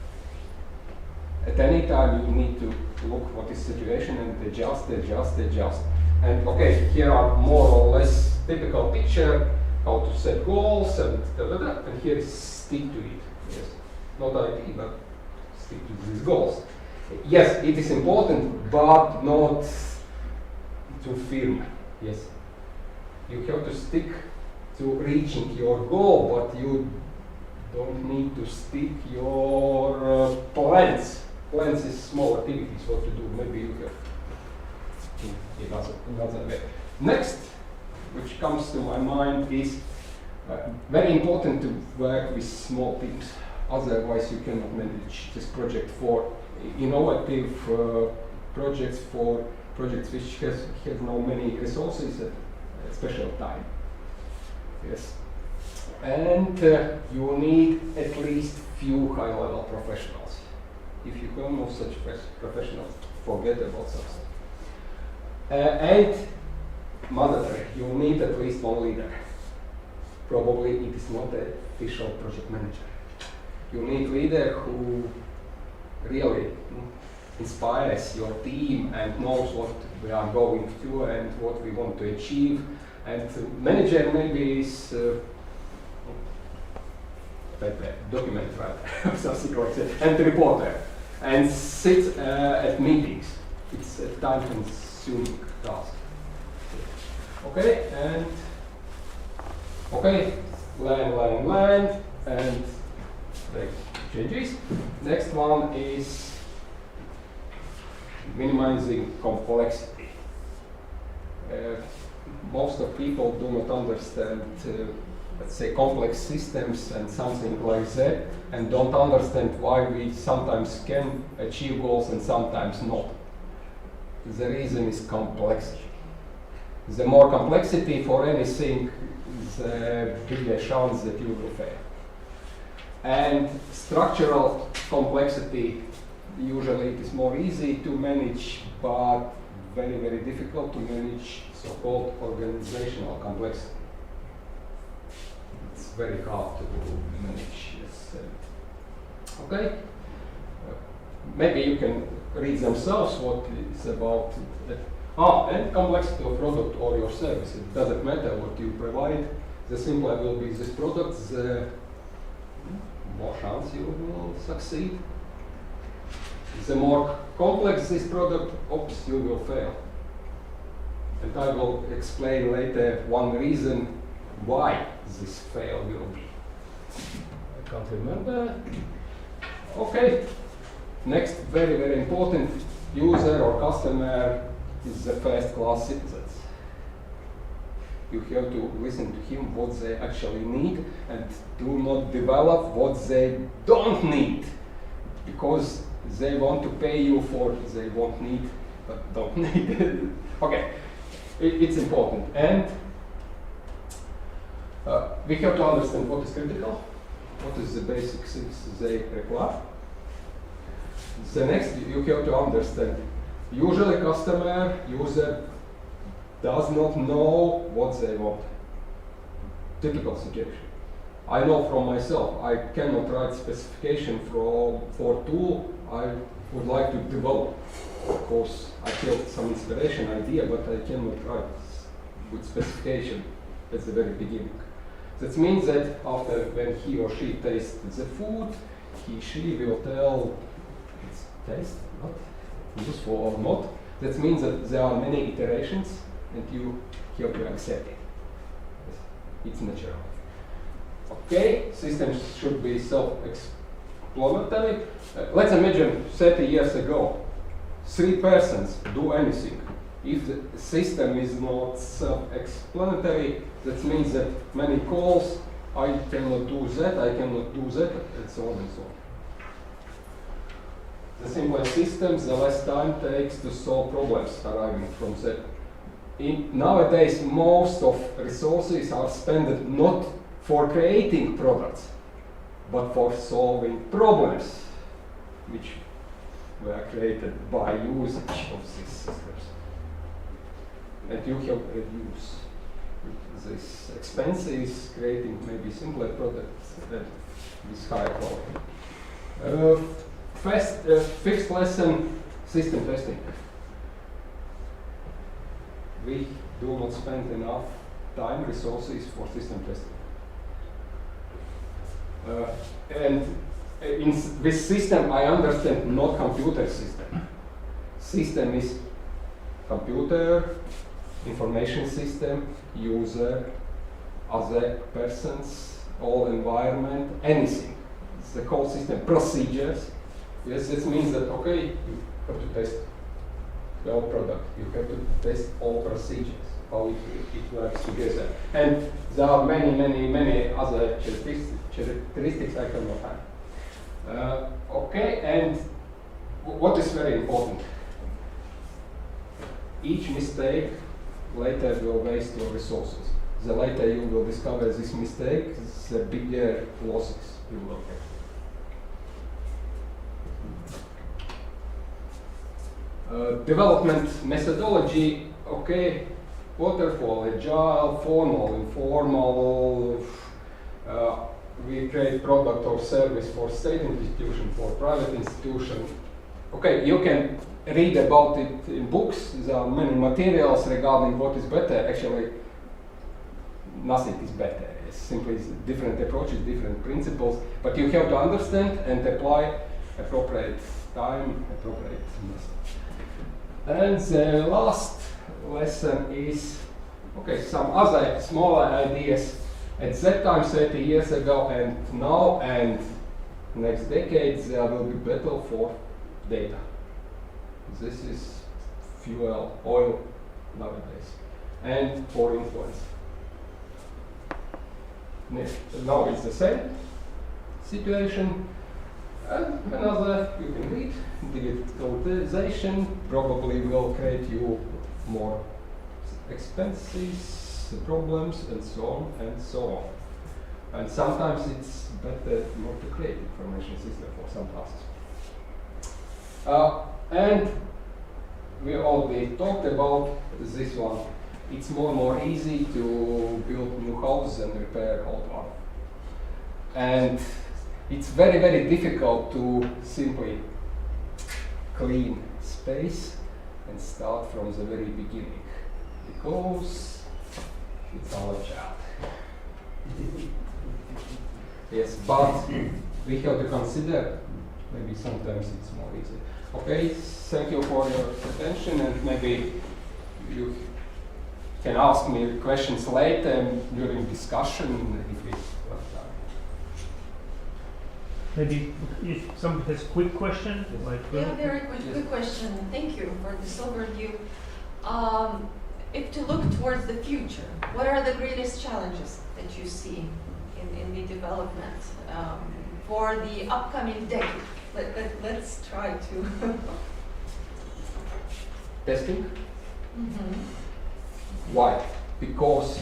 At any time, you need to look what is situation and adjust. And okay, here are more or less typical picture how to set goals and and here is stick to it. Yes, not IT, but stick to these goals. Yes, it is important, but not too firm. Yes, you have to stick to reaching your goal, but you don't need to stick your plans. Plans is small activities, what to do. Maybe you have another way. Next, which comes to my mind, is very important to work with small teams. Otherwise, you cannot manage this project for innovative projects, for projects which have no many resources at special time. Yes, and you need at least few high-level professionals. If you have no such professionals, forget about something. And mandatory, you need at least one leader. Probably it is not an official project manager. You need leader who really inspires your team and knows what we are going to and what we want to achieve. And manager maybe is document writer, something like that, and reporter, and sits at meetings. It's a time-consuming task. Okay, and okay, line, and take changes. Next one is minimizing complexity. Most of people do not understand, let's say, complex systems and something like that, and don't understand why we sometimes can achieve goals and sometimes not. The reason is complexity. The more complexity for anything, the bigger chance that you will fail. And structural complexity, usually it is more easy to manage, but very, very difficult to manage so-called organizational complexity. It's very hard to manage. Yes. Okay. Maybe you can read themselves what it's about. And complexity of product or your service. It doesn't matter what you provide. The simpler will be this product, the more chance you will succeed. The more complex this product, oops, you will fail. And I will explain later one reason why this fail will be. I can't remember. Okay. Next, very, very important, user or customer is the first-class citizens. You have to listen to him what they actually need and do not develop what they don't need, because they want to pay you for they won't need but don't need. Okay, it's important, and we have to understand what is critical, what is the basic things they require. The next, you have to understand, usually user does not know what they want. Typical situation. I know from myself, I cannot write specification for tool I would like to develop. Of course, I feel some inspiration idea, but I cannot write good specification at the very beginning. That means that after when he or she tastes the food, she will tell its taste, not useful or not. That means that there are many iterations and you have to accept it. It's natural. Okay, systems should be self-explanatory. Let's imagine 30 years ago, 3 persons do anything. If the system is not self-explanatory, that means that many calls, I cannot do that, I cannot do that, and so on and so on. The simpler systems, the less time takes to solve problems arising from that. Nowadays, most of resources are spent not for creating products, but for solving problems which were created by usage of these systems. And you have reduced these expenses, creating maybe simpler products with higher quality. Fifth lesson, system testing. We do not spend enough time, resources for system testing. And in this system, I understand not computer system. System is computer, information system, user, other persons, all environment, anything. It's the whole system, procedures. Yes, this means that, okay, you have to test the whole product. You have to test all procedures, how it works together. And there are many other characteristics I cannot find. Okay, and what is very important? Each mistake later will waste your resources. The later you will discover this mistake, the bigger losses you will have. Development methodology, okay, waterfall, agile, formal, informal. We create product or service for state institution, for private institution. Okay, you can read about it in books. There are many materials regarding what is better. Actually, nothing is better. It's simply different approaches, different principles. But you have to understand and apply appropriate time, appropriate method. And the last lesson is, Okay, some other smaller ideas at that time 30 years ago and now and next decade there will be battle for data. This is fuel, oil nowadays, and for influence. Now it's the same situation. And another, you can read, digitalization probably will create you more expenses, problems, and so on and so on. And sometimes it's better not to create information system for some tasks. And we already talked about this one. It's more and more easy to build new houses and repair old one. And it's very, very difficult to simply clean space and start from the very beginning because it's our job. Yes, but we have to consider maybe sometimes it's more easy. Okay, thank you for your attention, and maybe you can ask me questions later during discussion if we have time. Maybe if somebody has a quick question, like Yeah, very quick question. Thank you for this overview. If to look towards the future, what are the greatest challenges that you see in the development for the upcoming decade? Let's try to. Testing? Why? Because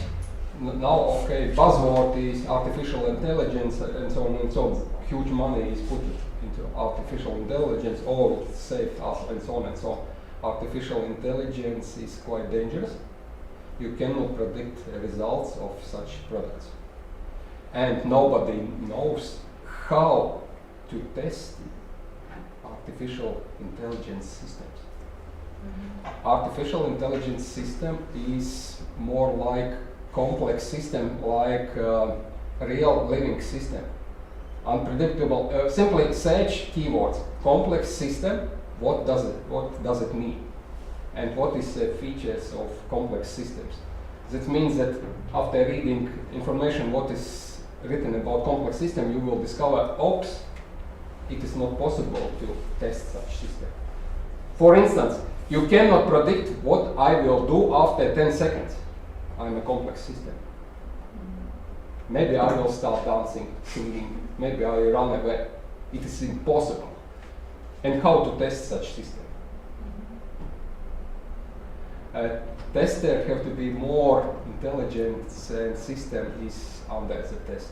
now, okay, buzzword is artificial intelligence and so on and so on. Huge money is put into artificial intelligence, or it saved us and so on and so on. Artificial intelligence is quite dangerous. You cannot predict the results of such products. And nobody knows how to test artificial intelligence systems. Artificial intelligence system is more like complex system, like real living system. Unpredictable. Simply search keywords. Complex system. What does it mean? And what is the features of complex systems? That means that after reading information what is written about complex system, you will discover, oops, it is not possible to test such system. For instance, you cannot predict what I will do after 10 seconds. I'm a complex system. Maybe I will start dancing, singing, maybe I will run away. It is impossible. And how to test such system? A tester have to be more intelligent and system is under the test.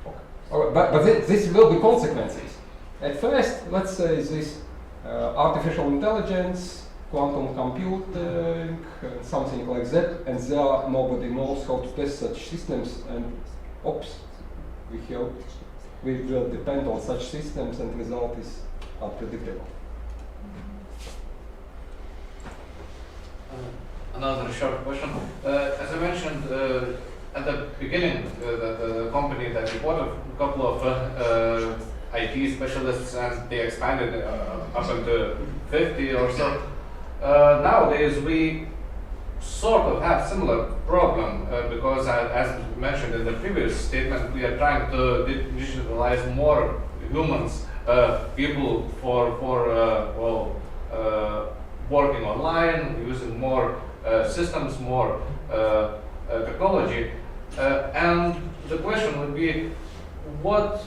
Okay. But this will be consequences. At first, let's say this artificial intelligence, quantum computing, something like that, and there nobody knows how to test such systems, and oops, we will depend on such systems, and result is unpredictable. Another short question. As I mentioned at the beginning, the company that reported a couple of IT specialists, and they expanded up into 50 or so. Nowadays, we sort of have similar problem because, as mentioned in the previous statement, we are trying to digitalize more humans, people for working online, using more systems, more technology. And the question would be, what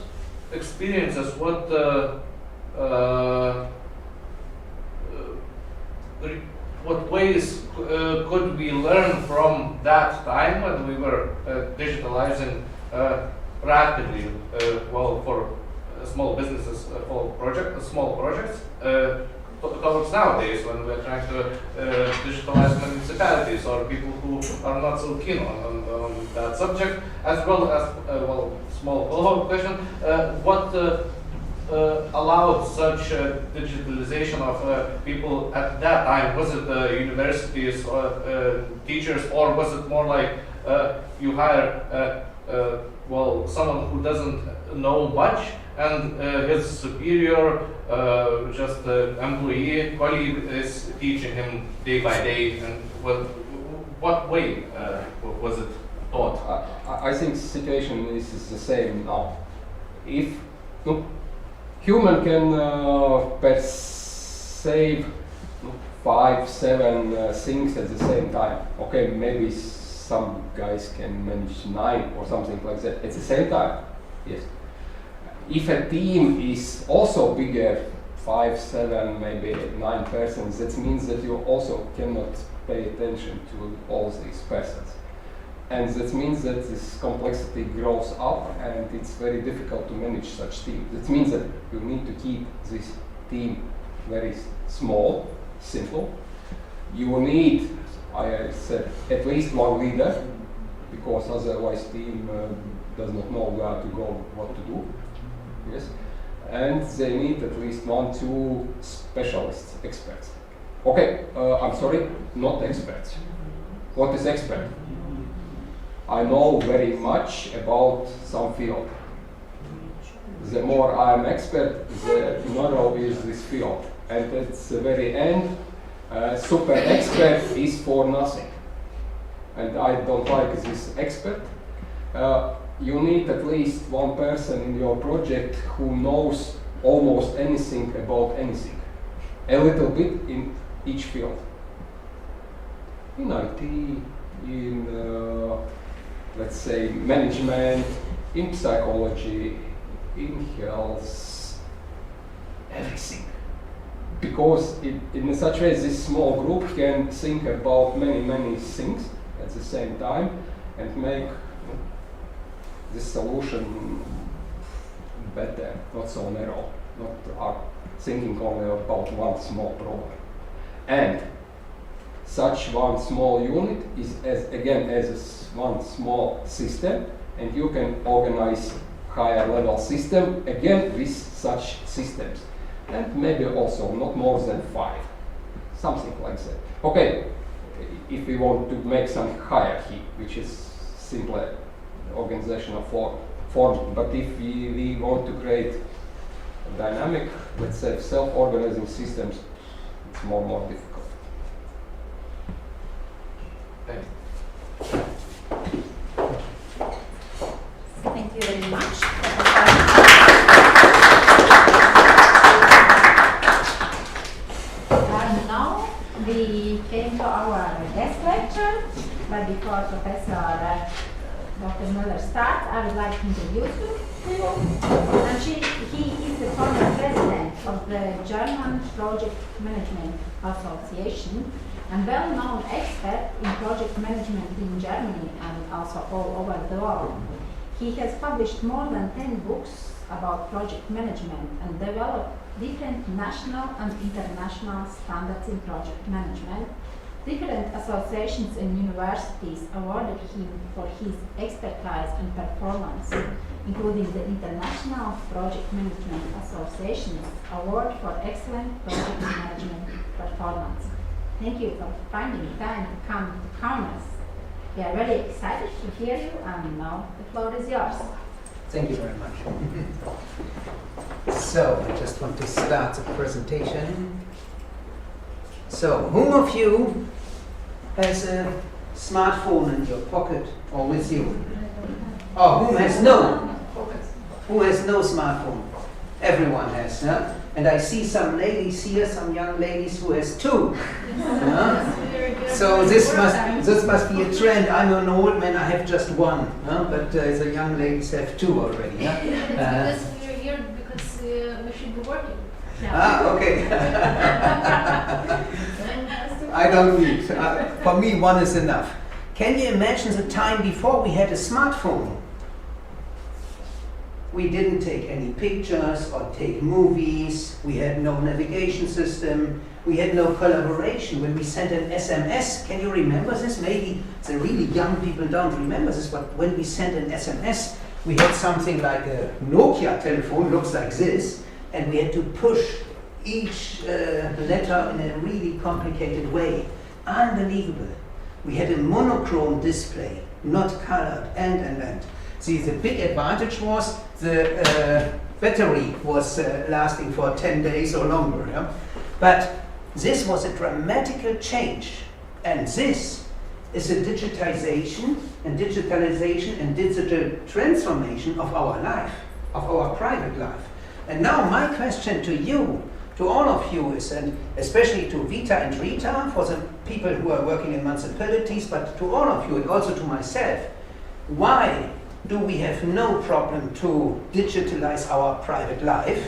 experiences, what ways could we learn from that time when we were digitalizing rapidly, for small businesses, for small projects, towards nowadays when we're trying to digitalize municipalities or people who are not so keen on that subject, as well as, small follow-up question, what allowed such digitalization of people at that time? Was it universities or teachers, or was it more like you hire someone who doesn't know much, and his superior just the employee, colleague is teaching him day by day, and what way was it taught? I think situation is the same now. If human can perceive 5, 7 things at the same time. Okay, maybe some guys can manage 9 or something like that at the same time. Yes. If a team is also bigger, 5, 7, maybe 9 persons, that means that you also cannot pay attention to all these persons. And that means that this complexity grows up and it's very difficult to manage such team. That means that you need to keep this team very small, simple. You need, I said, at least one leader, because otherwise team does not know where to go, what to do. Yes, and they need at least 1, 2 specialists, experts. Okay, I'm sorry, not experts. What is expert? I know very much about some field. The more I'm expert, the narrower is this field. And at the very end, super expert is for nothing. And I don't like this expert. You need at least one person in your project who knows almost anything about anything. A little bit in each field. In IT, in let's say management, in psychology, in health, everything. Because in such a way this small group can think about many things at the same time and make this solution better, not so narrow, not thinking only about one small problem. And such one small unit is as one small system, and you can organize higher level system again with such systems. And maybe also not more than 5, something like that. Okay, if we want to make some hierarchy, which is simply organizational form, but if we want to create dynamic, let's say self-organizing systems, it's more difficult. Thank you very much. And now we came to our guest lecture, but before Professor Dr. Müller starts, I would like to introduce you to you. And he is the former president of the German Project Management Association and well-known expert in project management in Germany and also all over the world. He has published more than 10 books about project management and developed different national and international standards in project management. Different associations and universities awarded him for his expertise and performance, including the International Project Management Association's Award for Excellent Project Management Performance. Thank you for finding time to come to Kaunas. We are very excited to hear you, and now the floor is yours. Thank you very much. So, I just want to start the presentation. So, whom of you has a smartphone in your pocket or with you? Oh, who has no? Who has no smartphone? Everyone has, huh? And I see some ladies here, some young ladies who has 2. So this must be a trend. I'm an old man, I have just 1, but the young ladies have 2 already. Huh? Because we're here because we should be working. Okay. I don't need. For me, 1 is enough. Can you imagine the time before we had a smartphone? We didn't take any pictures or take movies. We had no navigation system. We had no collaboration. When we sent an SMS, can you remember this? Maybe the really young people don't remember this, but when we sent an SMS, we had something like a Nokia telephone, looks like this, and we had to push each letter in a really complicated way. Unbelievable. We had a monochrome display, not colored, and. See, the big advantage was the battery was lasting for 10 days or longer. Yeah? But this was a dramatic change, and this is a digitalization and digital transformation of our life, of our private life. And now my question to you, to all of you is, and especially to Vita and Rita, for the people who are working in municipalities, but to all of you and also to myself, why do we have no problem to digitalize our private life?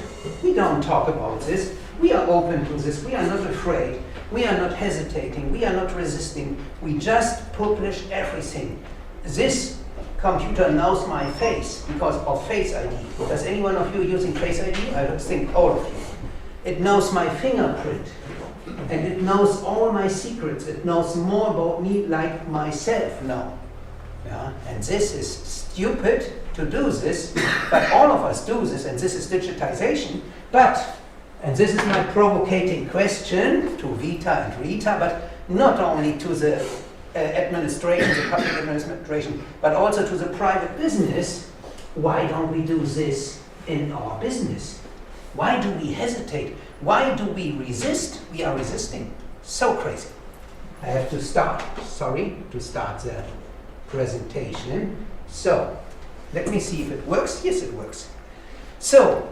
We don't talk about this. We are open to this. We are not afraid. We are not hesitating. We are not resisting. We just publish everything. This computer knows my face because of Face ID. Does any one of you using Face ID? I don't think all of you. It knows my fingerprint. And it knows all my secrets. It knows more about me like myself now. Yeah? And this is stupid to do this, but all of us do this, and this is digitization. But, and this is my provocating question to Vita and Rita, but not only to the administration, the public administration, but also to the private business, why don't we do this in our business? Why do we hesitate? Why do we resist? We are resisting. So crazy. I have to start, the presentation. So, let me see if it works. Yes, it works. So,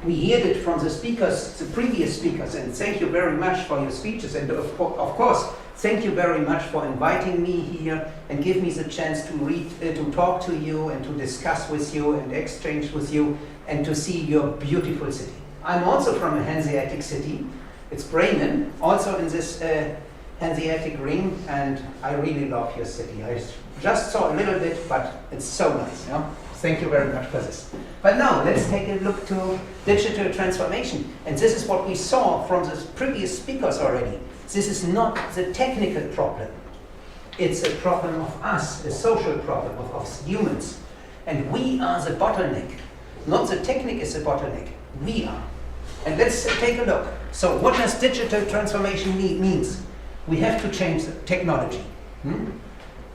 we heard it from the speakers, the previous speakers, and thank you very much for your speeches, and of course, thank you very much for inviting me here and give me the chance to talk to you and to discuss with you and exchange with you and to see your beautiful city. I'm also from a Hanseatic city. It's Bremen, also in this Hanseatic ring, and I really love your city. I just saw a little bit, but it's so nice. Yeah? Thank you very much for this. But now, let's take a look to digital transformation. And this is what we saw from the previous speakers already. This is not the technical problem. It's a problem of us, a social problem of us humans. And we are the bottleneck. Not the technique is the bottleneck. We are. And let's take a look. So what does digital transformation means? We have to change the technology.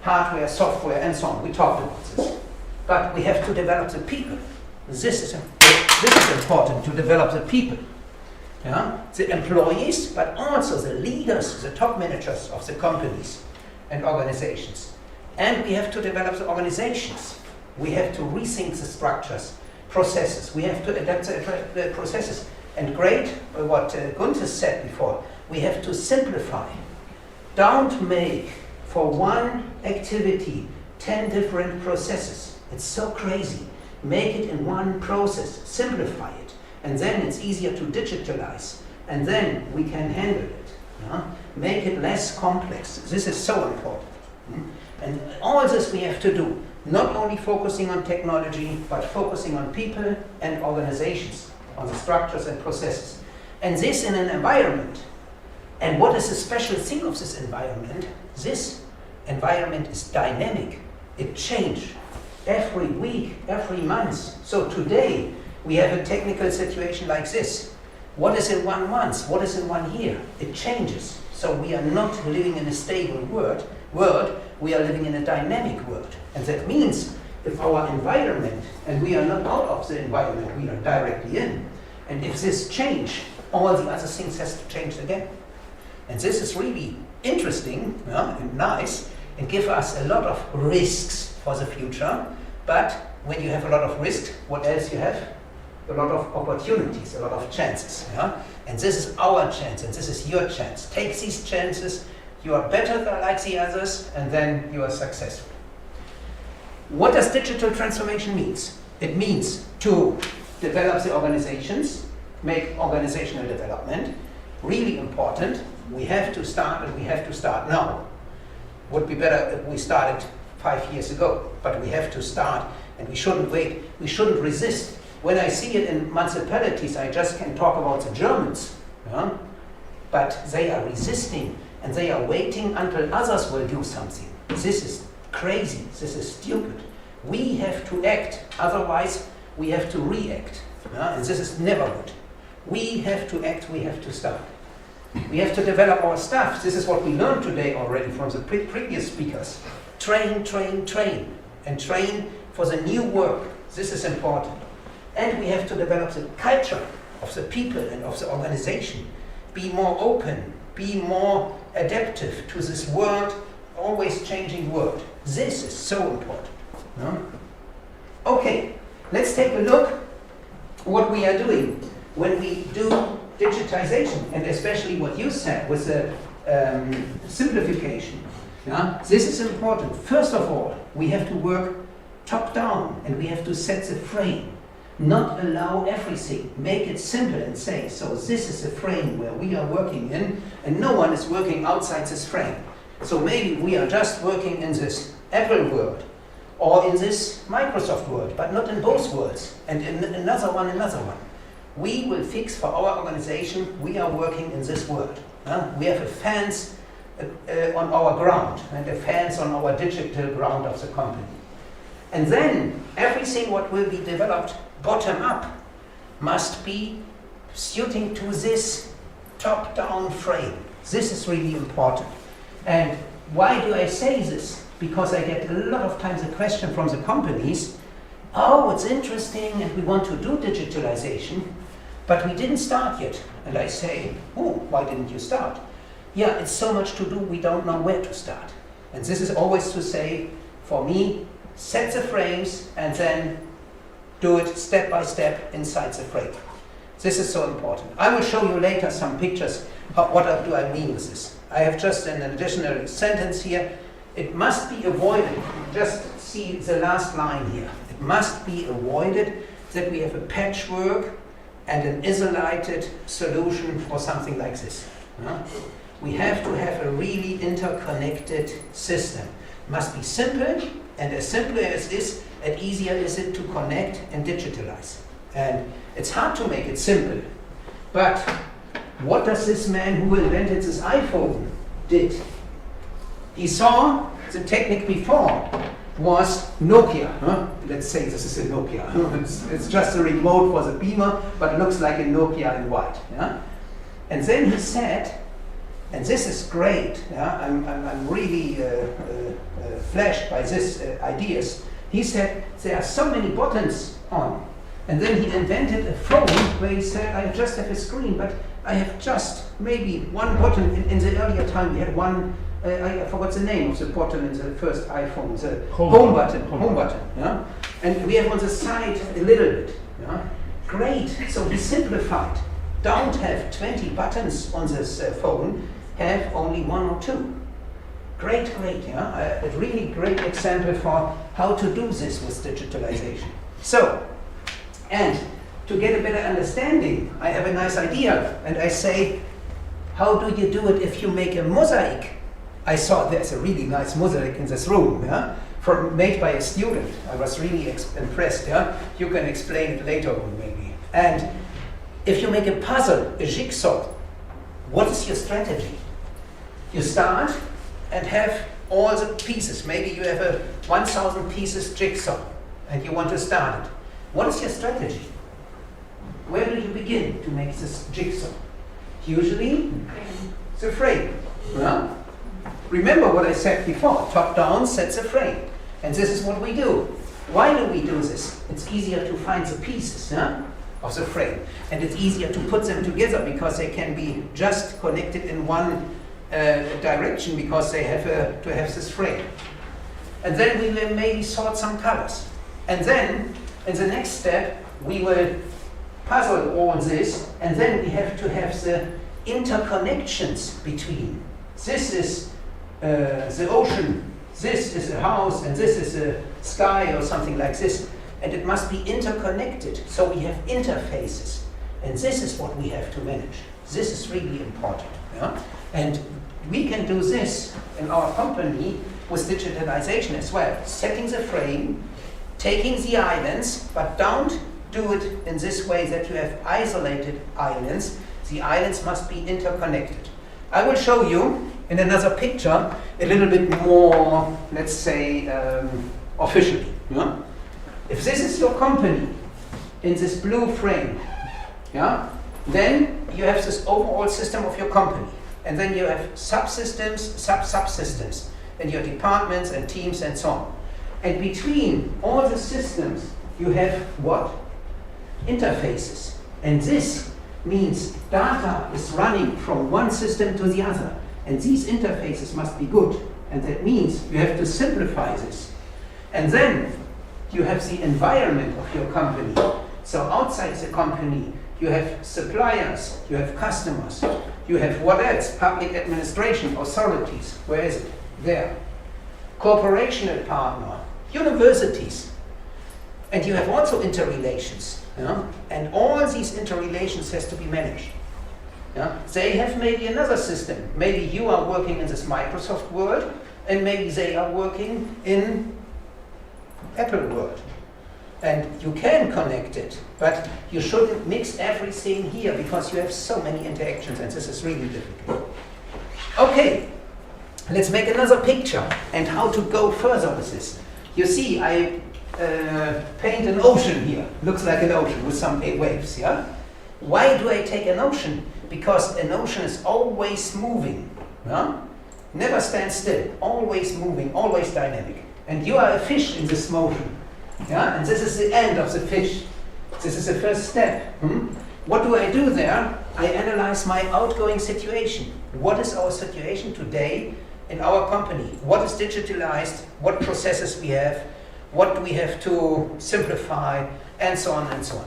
Hardware, software, and so on. We talked about this. But we have to develop the people. This is important, to develop the people. Yeah? The employees, but also the leaders, the top managers of the companies and organizations. And we have to develop the organizations. We have to rethink the structures, processes. We have to adapt the processes. And great, what Gunther said before, we have to simplify. Don't make for one activity 10 different processes. It's so crazy. Make it in one process, simplify it, and then it's easier to digitalize, and then we can handle it. Make it less complex. This is so important. And all this we have to do, not only focusing on technology, but focusing on people and organizations, on the structures and processes. And this in an environment. And what is the special thing of this environment? This environment is dynamic. It changes every week, every month. So today, we have a technical situation like this. What is in 1 month? What is in 1 year? It changes. So we are not living in a stable world. We are living in a dynamic world. And that means if our environment, and we are not out of the environment, we are directly in. And if this change, all the other things has to change again. And this is really interesting and nice, and give us a lot of risks for the future. But when you have a lot of risk, what else you have? A lot of opportunities, a lot of chances. Yeah? And this is our chance, and this is your chance. Take these chances, you are better than like the others, and then you are successful. What does digital transformation mean? It means to develop the organizations, make organizational development, really important. We have to start, and we have to start now. Would be better if we started 5 years ago, but we have to start, and we shouldn't wait, we shouldn't resist. When I see it in municipalities, I just can talk about the Germans, but they are resisting, and they are waiting until others will do something. This is crazy, this is stupid. We have to act, otherwise we have to react, and this is never good. We have to act, we have to start. We have to develop our staff. This is what we learned today already from the previous speakers. Train, train, train, and train for the new work. This is important. And we have to develop the culture of the people and of the organization. Be more open, be more adaptive to this world, always changing world. This is so important. No? Okay, let's take a look what we are doing when we do digitization, and especially what you said with the simplification. Yeah? This is important. First of all, we have to work top down and we have to set the frame. Not allow everything. Make it simple and say, so this is the frame where we are working in, and no one is working outside this frame. So maybe we are just working in this Apple world, or in this Microsoft world, but not in both worlds, and in another one. We will fix for our organization, we are working in this world. We have a fence on our ground, and a fence on our digital ground of the company. And then everything what will be developed bottom up must be suiting to this top-down frame. This is really important. And why do I say this? Because I get a lot of times a question from the companies, oh, it's interesting and we want to do digitalization, but we didn't start yet. And I say, oh, why didn't you start? Yeah, it's so much to do, we don't know where to start. And this is always to say, for me, set the frames and then do it step by step inside the frame. This is so important. I will show you later some pictures. What do I mean with this? I have just an additional sentence here. It must be avoided. Just see the last line here. It must be avoided that we have a patchwork and an isolated solution for something like this. We have to have a really interconnected system. It must be simple, and as simple as this, as easier is it to connect and digitalize. And it's hard to make it simple. But what does this man who invented this iPhone did? He saw the technique before was Nokia. Let's say this is a Nokia. It's just a remote for the beamer, but it looks like a Nokia in white. And then he said, and this is great, I'm really flashed by these ideas. He said, there are so many buttons on. And then he invented a phone where he said, I just have a screen, but I have just maybe one button. In the earlier time, we had one, I forgot the name of the button in the first iPhone, the home button. Yeah? And we have on the side a little bit. Yeah? Great, so he simplified. Don't have 20 buttons on this phone, have only 1 or 2. Great, yeah? A really great example for how to do this with digitalization. So, and to get a better understanding, I have a nice idea, and I say, how do you do it if you make a mosaic? I saw there's a really nice mosaic in this room, made by a student. I was really impressed. You can explain it later on maybe. And if you make a puzzle, a jigsaw, what is your strategy? You start and have all the pieces. Maybe you have a 1,000 pieces jigsaw and you want to start it. What is your strategy? Where do you begin to make this jigsaw? Usually, the frame. Remember what I said before, top down sets a frame. And this is what we do. Why do we do this? It's easier to find the pieces of the frame. And it's easier to put them together because they can be just connected in one direction because they have to have this frame. And then we will maybe sort some colors. And then, in the next step, we will puzzle all this, and then we have to have the interconnections between. This is the ocean, this is a house, and this is a sky or something like this. And it must be interconnected, so we have interfaces. And this is what we have to manage. This is really important. And we can do this in our company with digitalization as well. Setting the frame, taking the islands, but don't do it in this way that you have isolated islands. The islands must be interconnected. I will show you in another picture a little bit more, let's say, officially. If this is your company in this blue frame, then you have this overall system of your company. And then you have subsystems, subsystems, and your departments and teams and so on. And between all the systems, you have what? interfaces. And this means data is running from one system to the other. And these interfaces must be good. And that means you have to simplify this. And then you have the environment of your company. So outside the company, you have suppliers, you have customers, you have what else? Public administration, authorities. Where is it? There. Corporational partner, universities. And you have also interrelations. Yeah? And all these interrelations has to be managed. Yeah? They have maybe another system. Maybe you are working in this Microsoft world, and maybe they are working in Apple world. And you can connect it, but you shouldn't mix everything here because you have so many interactions, and this is really difficult. Okay, let's make another picture and how to go further with this. You see, I paint an ocean here. Looks like an ocean with some waves, yeah? Why do I take an ocean? Because an ocean is always moving, yeah? Never stand still, always moving, always dynamic. And you are a fish in this motion, yeah? And this is the end of the fish. This is the first step. What do I do there? I analyze my outgoing situation. What is our situation today in our company? What is digitalized? What processes we have? What do we have to simplify? And so on and so on.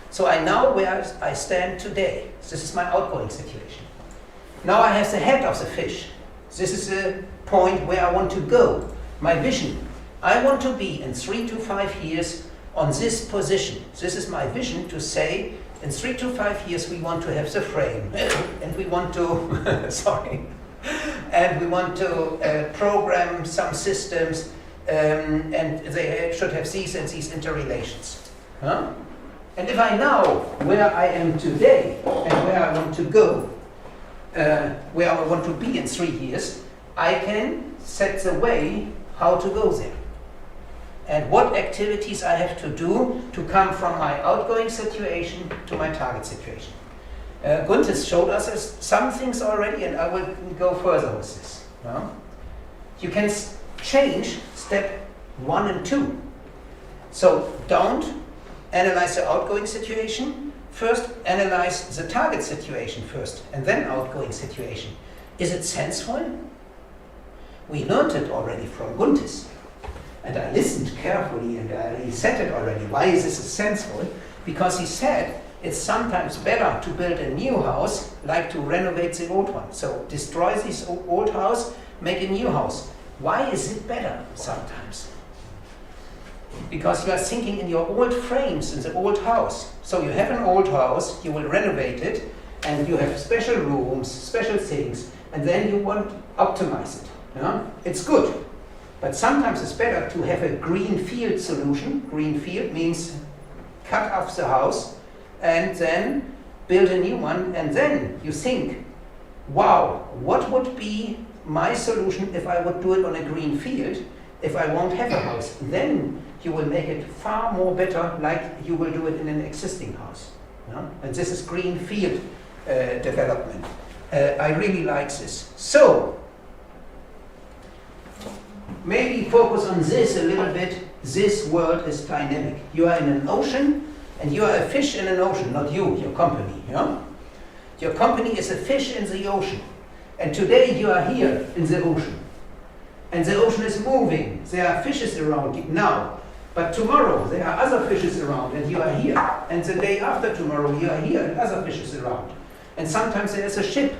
So I know where I stand today. This is my outgoing situation. Now I have the head of the fish. This is the point where I want to go. My vision. I want to be in 3 to 5 years on this position. This is my vision to say, in 3 to 5 years we want to have the frame. And we want to, sorry. And we want to program some systems, and they should have these and these interrelations. Huh? And if I know where I am today and where I want to go, where I want to be in 3 years, I can set the way how to go there. And what activities I have to do to come from my outgoing situation to my target situation. Gunther showed us some things already, and I will go further with this. Yeah? You can change step 1 and 2. So don't analyze the outgoing situation. First, analyze the target situation first, and then outgoing situation. Is it sensible? We learned it already from Gunther. And I listened carefully, and he said it already. Why is this sensible? Because he said it's sometimes better to build a new house like to renovate the old one. So destroy this old house, make a new house. Why is it better sometimes? Because you are thinking in your old frames in the old house. So you have an old house, you will renovate it, and you have special rooms, special things, and then you want to optimize it. Yeah? It's good. But sometimes it's better to have a green field solution. Green field means cut off the house and then build a new one, and then you think, wow, what would be my solution if I would do it on a green field, if I won't have a house? Then you will make it far more better like you will do it in an existing house. Yeah? And this is green field development. I really like this. So, maybe focus on this a little bit. This world is dynamic. You are in an ocean, and you are a fish in an ocean, not you, your company. Yeah? Your company is a fish in the ocean. And today you are here in the ocean. And the ocean is moving. There are fishes around you now. But tomorrow there are other fishes around, and you are here. And the day after tomorrow you are here, and other fishes around. And sometimes there is a ship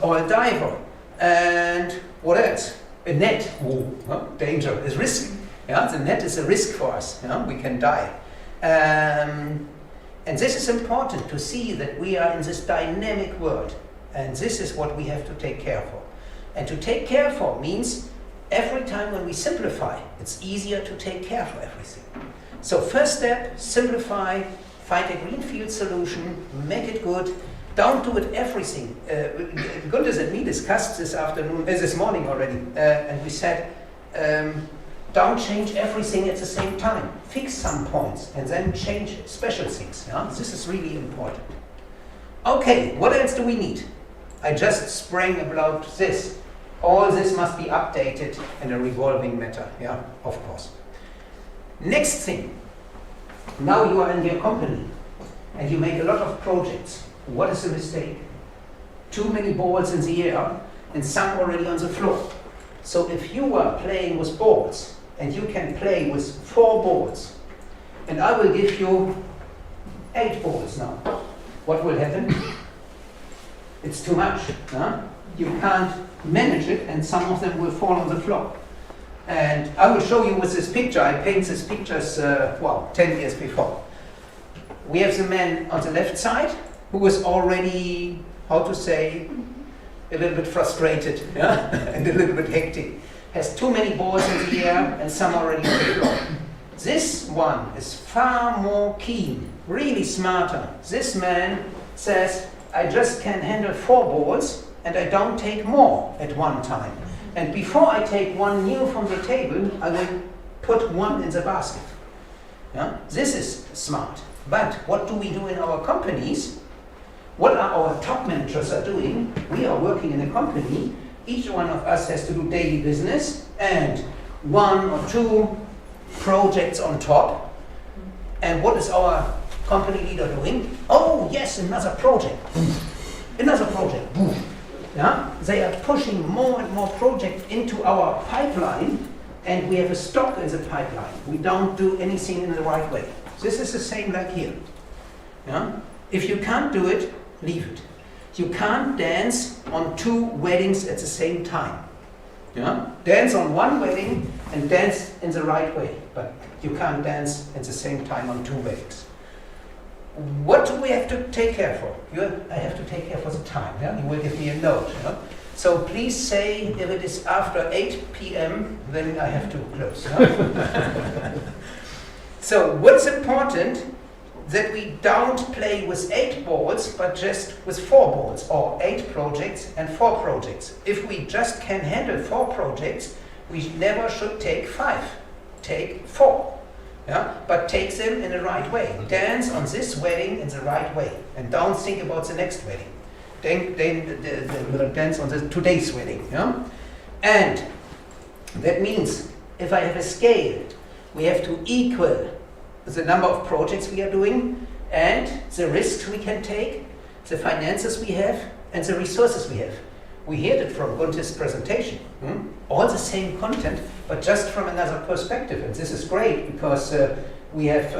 or a diver. And what else? A net. Oh, danger is risk. Yeah, the net is a risk for us. Yeah? We can die. And this is important to see that we are in this dynamic world. And this is what we have to take care for. And to take care for means every time when we simplify, it's easier to take care for everything. So first step, simplify, find a greenfield solution, make it good. Don't do it everything. Gunther and me discussed this morning already, and we said, don't change everything at the same time. Fix some points and then change special things. Yeah? This is really important. Okay, what else do we need? I just sprang about this. All this must be updated in a revolving matter. Yeah, of course. Next thing. Now you are in your company. and you make a lot of projects, what is the mistake? Too many balls in the air and some already on the floor. So if you are playing with balls and you can play with 4 balls, and I will give you 8 balls now, what will happen? It's too much. Huh? You can't manage it and some of them will fall on the floor. And I will show you with this picture. I paint these pictures, 10 years before. We have the man on the left side who was already, how to say, a little bit frustrated, yeah? And a little bit hectic. Has too many balls in the air and some already on the floor. This one is far more keen, really smarter. This man says, I just can handle 4 balls and I don't take more at one time. And before I take one new from the table, I will put one in the basket. Yeah? This is smart. But what do we do in our companies? What are our top managers are doing? We are working in a company. Each one of us has to do daily business and 1 or 2 projects on top. And what is our company leader doing? Oh yes, another project. Another project. Yeah? They are pushing more and more projects into our pipeline, and we have a stock in the pipeline. We don't do anything in the right way. This is the same like here. Yeah? If you can't do it, leave it. You can't dance on 2 weddings at the same time. Yeah? Dance on one wedding and dance in the right way, but you can't dance at the same time on 2 weddings. What do we have to take care for? I have to take care for the time. Yeah? You will give me a note. Yeah? So please say if it is after 8 p.m., then I have to close. Yeah? So what's important? That we don't play with 8 balls, but just with 4 balls, or 8 projects and 4 projects. If we just can handle 4 projects, we never should take 5. Take 4. Yeah? But take them in the right way. Dance on this wedding in the right way. And don't think about the next wedding. Dance on today's wedding. Yeah? And that means if I have a scale, we have to equal the number of projects we are doing and the risks we can take, the finances we have, and the resources we have. We heard it from Gunther's presentation. All the same content, but just from another perspective. And this is great because we have,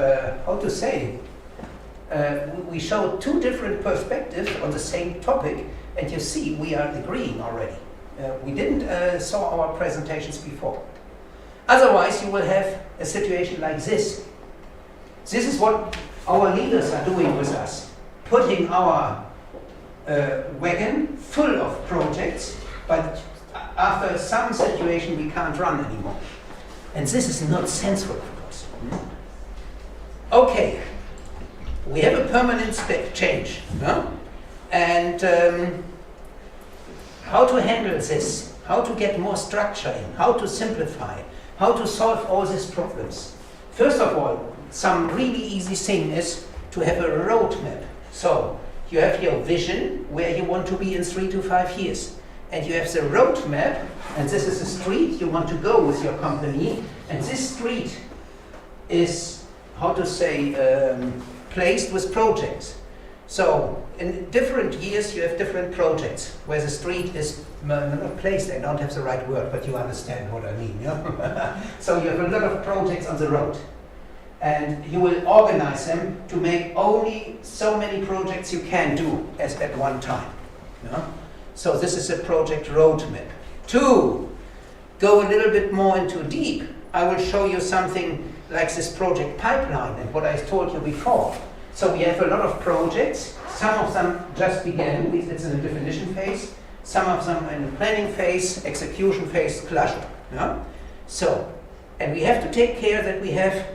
we show 2 different perspectives on the same topic, and you see we are agreeing already. We didn't saw our presentations before. Otherwise, you will have a situation like this. This is what our leaders are doing with us, putting our wagon full of projects, but after some situation we can't run anymore. And this is not sensible, of course. Okay, we have a permanent change. No? And how to handle this, how to get more structure in, how to simplify, how to solve all these problems. First of all, some really easy thing is to have a roadmap. So you have your vision where you want to be in 3 to 5 years. And you have the roadmap, and this is the street you want to go with your company. And this street is, placed with projects. So in different years you have different projects where the street is not placed. I don't have the right word, but you understand what I mean. Yeah? So you have a lot of projects on the road. And you will organize them to make only so many projects you can do at one time. Yeah? So this is a project roadmap. 2, go a little bit more into deep. I will show you something like this project pipeline and what I told you before. So we have a lot of projects. Some of them just began, it's in the definition phase. Some of them in the planning phase, execution phase, closure. Yeah? So, and we have to take care that we have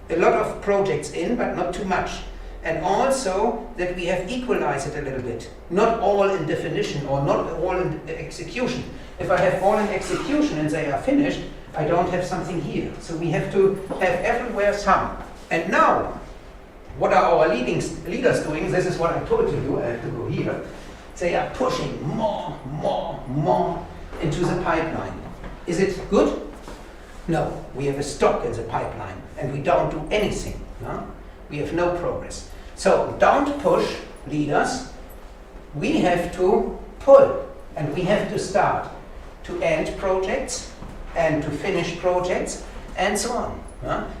a lot of projects in, but not too much. And also that we have equalized it a little bit. Not all in definition or not all in execution. If I have all in execution and they are finished, I don't have something here. So we have to have everywhere some. And now, what are our leaders doing? This is what I told you, I have to go here. They are pushing more into the pipeline. Is it good? No, we have a stock in the pipeline and we don't do anything. No? we have no progress. So don't push, leaders. We have to pull, and we have to start to end projects and to finish projects and so on.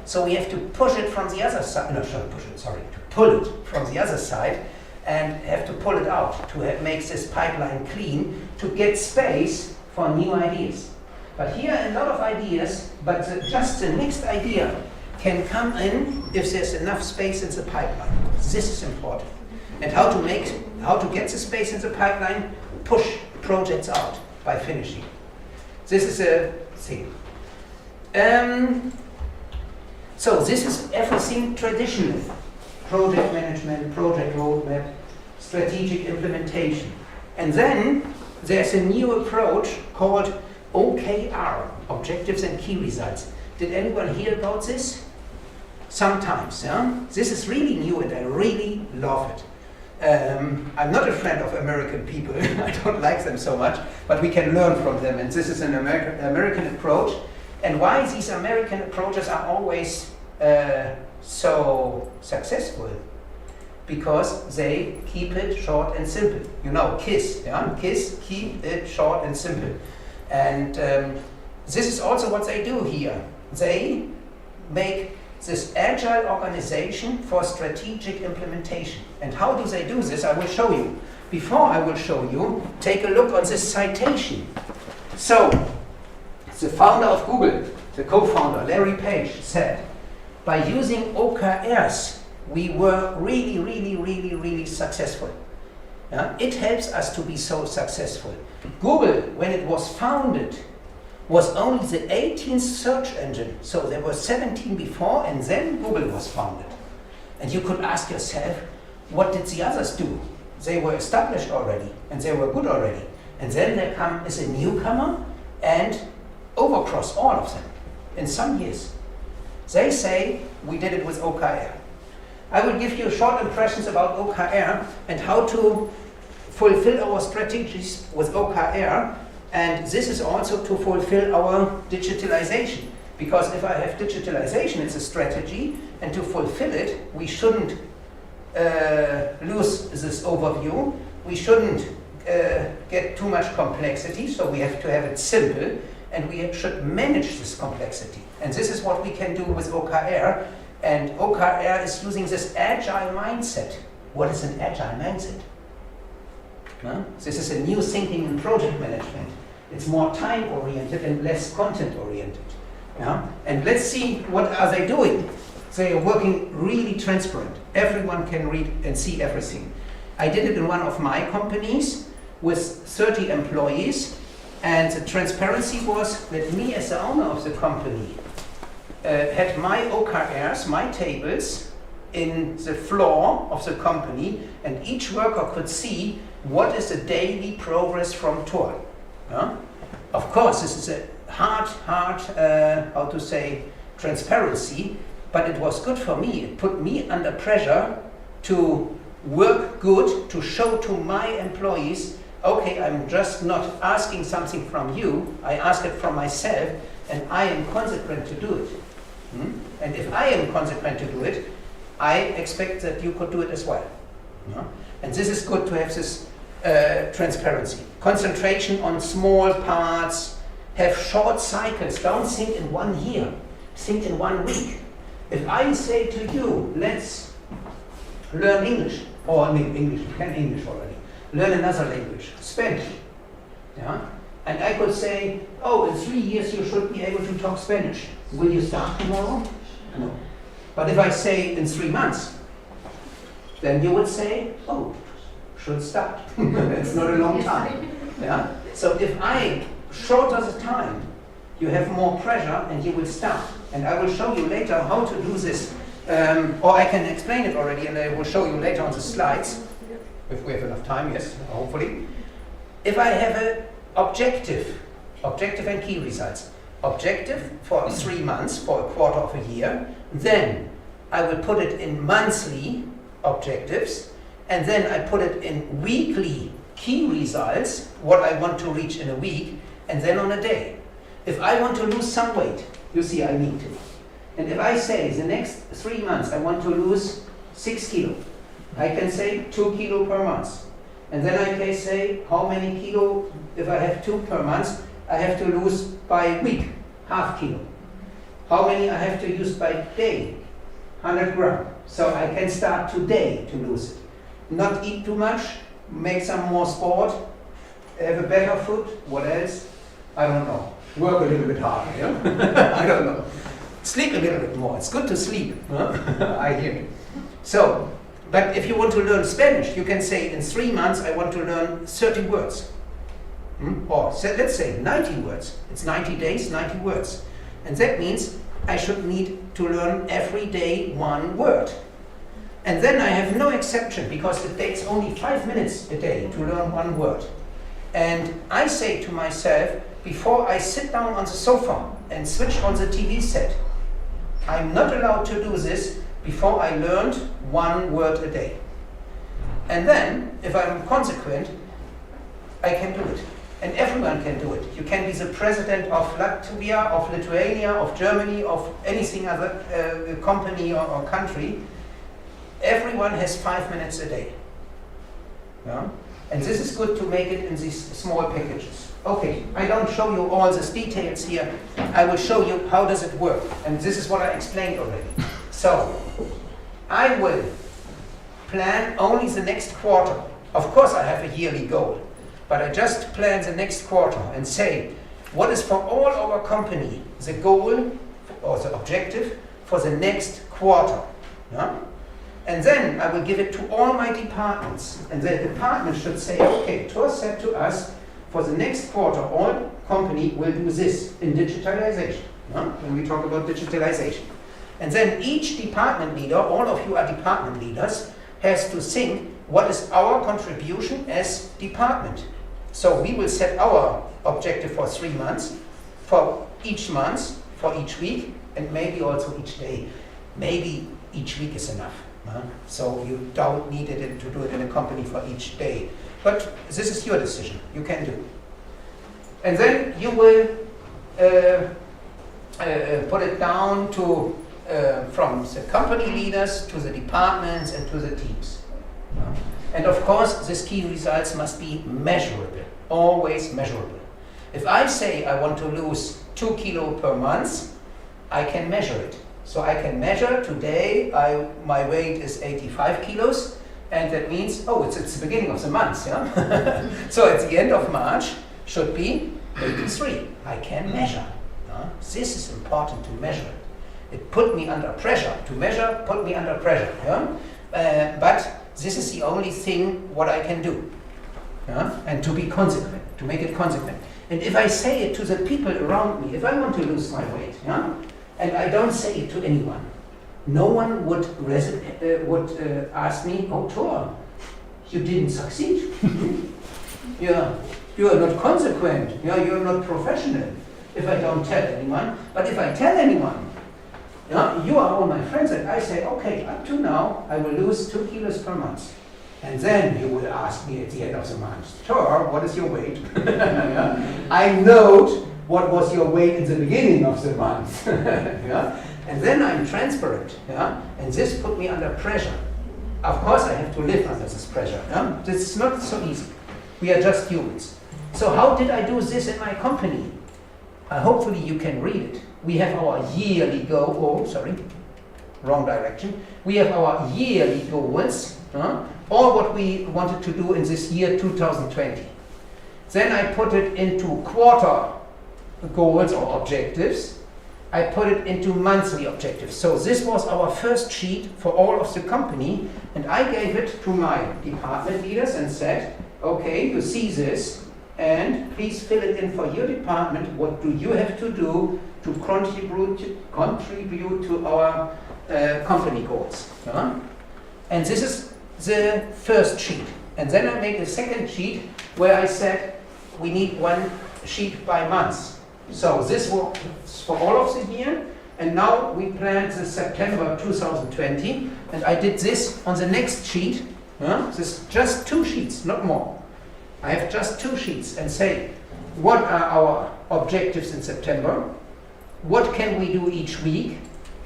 So we have to push it from the other side, to pull it from the other side and have to pull it out to make this pipeline clean, to get space for new ideas. But here are a lot of ideas, but just the next idea can come in if there's enough space in the pipeline. This is important. And how to get the space in the pipeline, push projects out by finishing. This is a thing. So this is everything traditional. Project management, project roadmap, strategic implementation. And then there's a new approach called OKR, Objectives and Key Results. Did anyone hear about this? Sometimes, yeah? This is really new and I really love it. I'm not a friend of American people, I don't like them so much, but we can learn from them, and this is an American approach. And why these American approaches are always so successful? Because they keep it short and simple. You know, KISS, yeah? KISS, keep it short and simple. And this is also what they do here. They make this agile organization for strategic implementation. And how do they do this? I will show you. Before I will show you, take a look on this citation. So, the founder of Google, the co-founder, Larry Page, said, by using OKRs, we were really successful. It helps us to be so successful. Google, when it was founded, was only the 18th search engine. So there were 17 before, and then Google was founded. And you could ask yourself, what did the others do? They were established already, and they were good already. And then there is a newcomer and overcross all of them in some years. They say, we did it with OKR. I will give you short impressions about OKR and how to fulfill our strategies with OKR. And this is also to fulfill our digitalization. Because if I have digitalization, it's a strategy, and to fulfill it, we shouldn't lose this overview. We shouldn't get too much complexity, so we have to have it simple, and we should manage this complexity. And this is what we can do with OKR. And OKR is using this agile mindset. What is an agile mindset? This is a new thinking in project management. It's more time-oriented and less content-oriented. And let's see what are they doing. They are working really transparent. Everyone can read and see everything. I did it in one of my companies with 30 employees, and the transparency was that me as the owner of the company had my OKRs, my tables, in the floor of the company, and each worker could see what is the daily progress from Tor. Of course, this is a hard, how to say, transparency, but it was good for me. It put me under pressure to work good, to show to my employees, okay, I'm just not asking something from you, I ask it from myself, and I am consequent to do it. And if I am consequent to do it, I expect that you could do it as well. And this is good to have this transparency. Concentration on small parts, have short cycles. Don't think in 1 year, think in 1 week. If I say to you, let's learn English, or English, you can English already, learn another language, Spanish. And I could say, oh, in 3 years you should be able to talk Spanish. Will you start tomorrow? No. But if I say in 3 months, then you would say, oh, should start. It's not a long time. So if I shorter the time, you have more pressure and you will start. And I will show you later how to do this. Or I can explain it already, and I will show you later on the slides, if we have enough time, yes, hopefully. If I have an objective and key results. Objective for 3 months, for a quarter of a year, then I will put it in monthly objectives, and then I put it in weekly key results, what I want to reach in a week, and then on a day. If I want to lose some weight, you see I need to. And if I say the next 3 months I want to lose 6 kilo, I can say 2 kilo per month. And then I can say how many kilo, if I have 2 per month, I have to lose by week, half kilo. How many I have to use by day, 100 gram. So I can start today to lose it. Not eat too much, make some more sport, have a better food, what else? I don't know. Work a little bit harder, yeah? I don't know. Sleep a little bit more. It's good to sleep. Huh? I hear you. So, but if you want to learn Spanish, you can say in 3 months I want to learn 30 words. Or let's say 90 words. It's 90 days, 90 words. And that means I should need to learn every day 1 word. And then I have no exception because it takes only 5 minutes a day to learn 1 word. And I say to myself, before I sit down on the sofa and switch on the TV set, I'm not allowed to do this before I learned 1 word a day. And then, if I'm consequent, I can do it. And everyone can do it. You can be the president of Latvia, of Lithuania, of Germany, of anything other company or country. Everyone has 5 minutes a day. Yeah? And this is good to make it in these small packages. Okay, I don't show you all these details here. I will show you how does it work. And this is what I explained already. So, I will plan only the next quarter. Of course I have a yearly goal. But I just plan the next quarter and say, what is for all our company the goal or the objective for the next quarter? Yeah? And then I will give it to all my departments. And the department should say, okay, Tor said to us, for the next quarter, all company will do this in digitalization. Yeah? When we talk about digitalization. And then each department leader, all of you are department leaders, has to think, what is our contribution as department? So we will set our objective for 3 months, for each month, for each week, and maybe also each day. Maybe each week is enough. So you don't need it to do it in a company for each day. But this is your decision. You can do. And then you will put it down to from the company leaders to the departments and to the teams. And of course, these key results must be measurable, always measurable. If I say I want to lose 2 kilo per month, I can measure it. So I can measure today, my weight is 85 kilos, and that means, oh, it's the beginning of the month, yeah? So at the end of March, should be 83. I can measure. This is important to measure. It put me under pressure. To measure, put me under pressure. Yeah? But this is the only thing what I can do. Yeah? And to be consequent, to make it consequent. And if I say it to the people around me, if I want to lose my weight, yeah? And I don't say it to anyone, no one would ask me, oh, Tor, you didn't succeed. Yeah, you are not consequent. Yeah, you are not professional. If I don't tell anyone, but if I tell anyone, yeah, you are all my friends, and I say, okay, up to now, I will lose 2 kilos per month. And then you will ask me at the end of the month, Tor, what is your weight? Yeah? I note what was your weight in the beginning of the month. Yeah? And then I'm transparent. Yeah? And this put me under pressure. Of course, I have to live under this pressure. Yeah? This is not so easy. We are just humans. So how did I do this in my company? Hopefully you can read it. We have our yearly goal. Oh, sorry, wrong direction. We have our yearly goals, or what we wanted to do in this year 2020. Then I put it into quarter goals or objectives. I put it into monthly objectives. So this was our first sheet for all of the company, and I gave it to my department leaders and said, okay, you see this, and please fill it in for your department. What do you have to do to contribute to our company goals? And this is the first sheet. And then I made a second sheet where I said we need 1 sheet by month. So this was for all of the year, and now we planned the September 2020, and I did this on the next sheet. This is just 2 sheets, not more. I have just 2 sheets and say, what are our objectives in September? What can we do each week?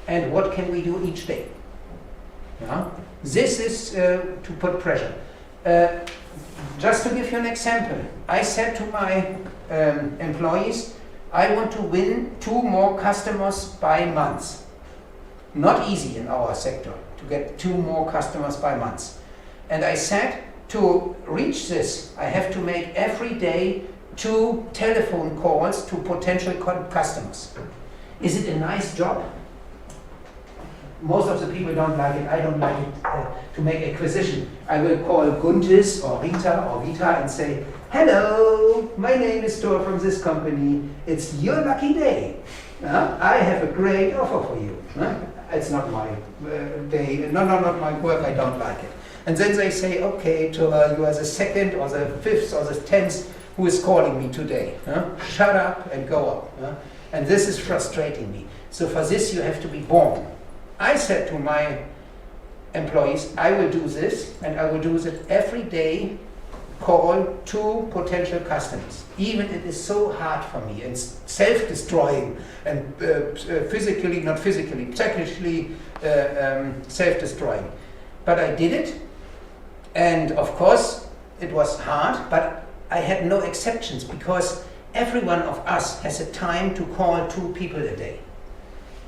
and what can we do each day. Yeah? This is to put pressure. Just to give you an example, I said to my employees, I want to win 2 more customers by month. Not easy in our sector to get 2 more customers by month. And I said, to reach this, I have to make every day 2 telephone calls to potential customers. Is it a nice job? Most of the people don't like it. I don't like it to make acquisition. I will call Guntis or Rita or Vita and say, hello, my name is Thor from this company. It's your lucky day. I have a great offer for you. It's not my day, not my work, I don't like it. And then they say, okay, Thor, you are the 2nd or the 5th or the 10th who is calling me today. Shut up and go on. And this is frustrating me. So for this you have to be born. I said to my employees, I will do this, and I will do it every day, call 2 potential customers. Even it is so hard for me, and self-destroying, and physically, not physically, technically self-destroying. But I did it, and of course it was hard, but I had no exceptions, because every one of us has a time to call 2 people a day.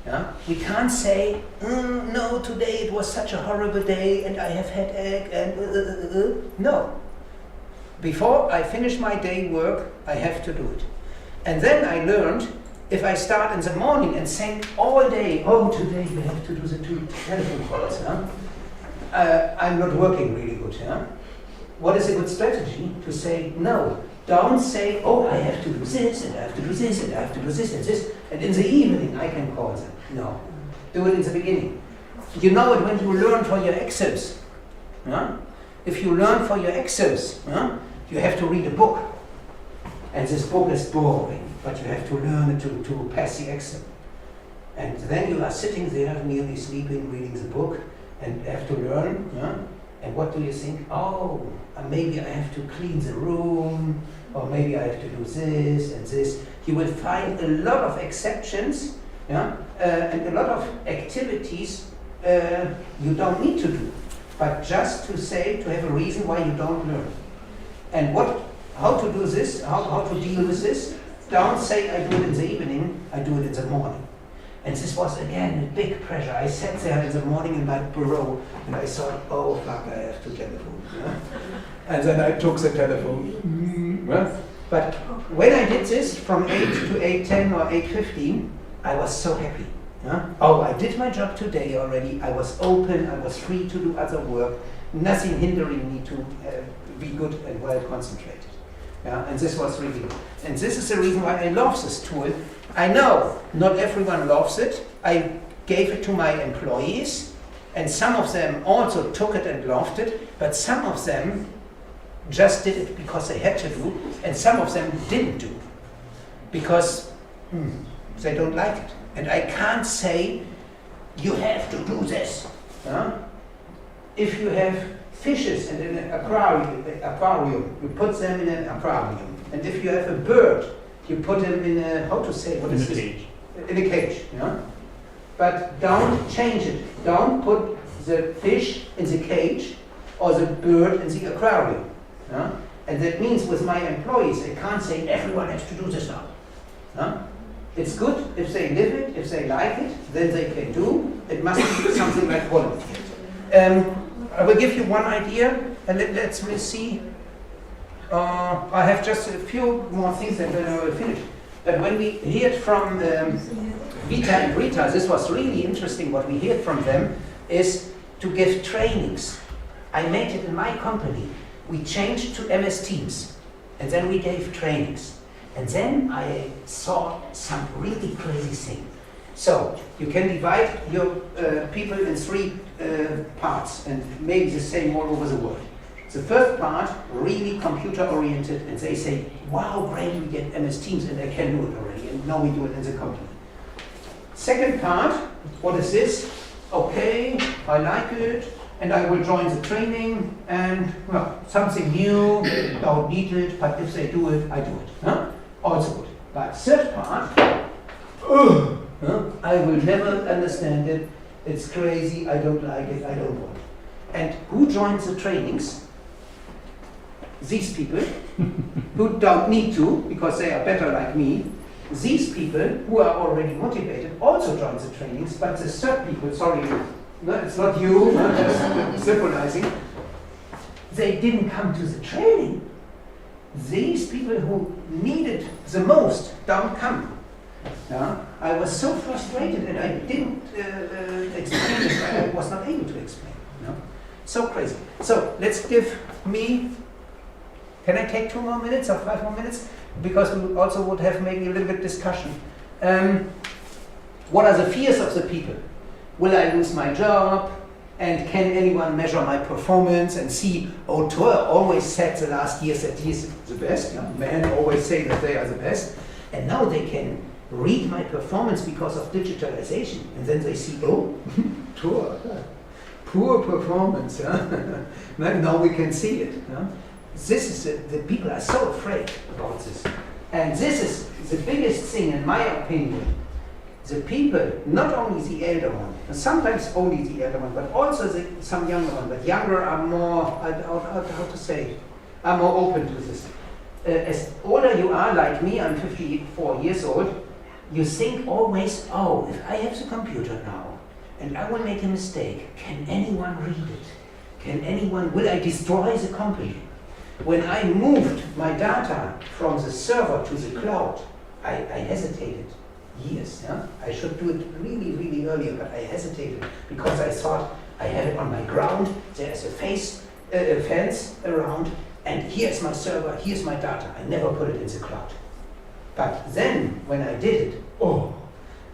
Yeah? We can't say, no, today it was such a horrible day and I have headache and no. Before I finish my day work, I have to do it. And then I learned, if I start in the morning and think all day, oh, today we have to do the 2 telephone calls, I'm not working really good. What is a good strategy? To say, no. Don't say, oh, I have to do this, and I have to do this, and I have to do this, and this, and in the evening I can call them. No. Do it in the beginning. You know it when you learn for your exams. If you learn for your exams, you have to read a book. And this book is boring, but you have to learn it to pass the exam. And then you are sitting there, nearly sleeping, reading the book, and have to learn. And what do you think? Oh, maybe I have to clean the room, or maybe I have to do this and this. You will find a lot of exceptions, and a lot of activities you don't need to do, but just to say, to have a reason why you don't learn. And how to do this, how to deal with this? Don't say I do it in the evening, I do it in the morning. And this was again a big pressure. I sat there in the morning in my bureau and I thought, oh fuck, I have to telephone. And then I took the telephone. But when I did this from 8 to 8:10 or 8:15, I was so happy. Oh, I did my job today already. I was open, I was free to do other work. Nothing hindering me to be good and well concentrated. And this was really good. And this is the reason why I love this tool. I know not everyone loves it. I gave it to my employees, and some of them also took it and loved it, but some of them just did it because they had to do, and some of them didn't do because they don't like it. And I can't say, you have to do this. If you have fishes in an aquarium, you put them in an aquarium. And if you have a bird, you put them in a, how to say, what is this? Cage. In a cage, But don't change it. Don't put the fish in the cage or the bird in the aquarium. And that means with my employees, I can't say everyone has to do this now. It's good if they live it, if they like it, then they can do. It must be something like volunteer. I will give you one idea, and let's see. I have just a few more things and then I will finish. But when we heard from Vita and Rita, this was really interesting. What we heard from them is to give trainings. I made it in my company. We changed to MS Teams, and then we gave trainings. And then I saw some really crazy thing. So you can divide your people in 3 parts, and maybe the same all over the world. The first part, really computer-oriented, and they say, wow, great, we get MS Teams, and I can do it already, and now we do it in the company. Second part, what is this? Okay, I like it, and I will join the training, and well, something new, don't need it, but if they do it, I do it. Also good. But third part, Huh? I will never understand it. It's crazy. I don't like it. I don't want it. And who joins the trainings? These people who don't need to because they are better like me. These people who are already motivated also join the trainings, but the third people, sorry, no, it's not you, no, just symbolizing, they didn't come to the training. These people who need it the most don't come. Yeah? I was so frustrated and I didn't explain it, I was not able to explain. No? So crazy. So let's give me, can I take 2 more minutes or 5 more minutes? Because we also would have maybe a little bit discussion. What are the fears of the people? Will I lose my job? And can anyone measure my performance and see, oh, Thor always said the last years that he is the best. Yeah? Men always say that they are the best. And now they can read my performance because of digitalization. And then they see, oh, Thor, poor performance. Yeah? Now we can see it. Yeah? This is the people are so afraid about this. And this is the biggest thing, in my opinion. The people, not only the elder one, and sometimes only the elder one, but also some younger one, but younger are more, how to say, are more open to this. As older you are, like me, I'm 54 years old, you think always, oh, if I have the computer now, and I will make a mistake, can anyone read it? Will I destroy the company? When I moved my data from the server to the cloud, I hesitated years. Yeah? I should do it really, really earlier, but I hesitated because I thought I have it on my ground, there's a fence around, and here's my server, here's my data. I never put it in the cloud. But then, when I did it,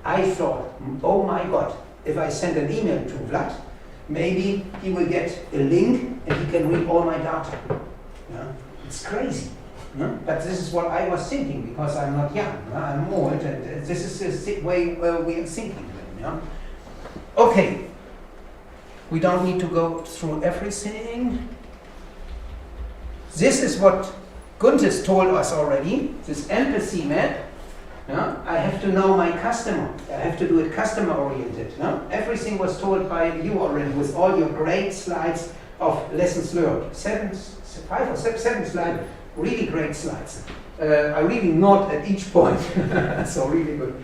I thought, oh my God, if I send an email to Vlad, maybe he will get a link and he can read all my data. Yeah? It's crazy. Yeah? But this is what I was thinking because I'm not young. Yeah? I'm old, and this is the way we are thinking. Yeah? Okay. We don't need to go through everything. This is what Guntis told us already, this empathy map. Yeah? I have to know my customer. I have to do it customer-oriented. Yeah? Everything was told by you already with all your great slides of lessons learned. 5 or 7 slides, really great slides. I really nod at each point, so really good.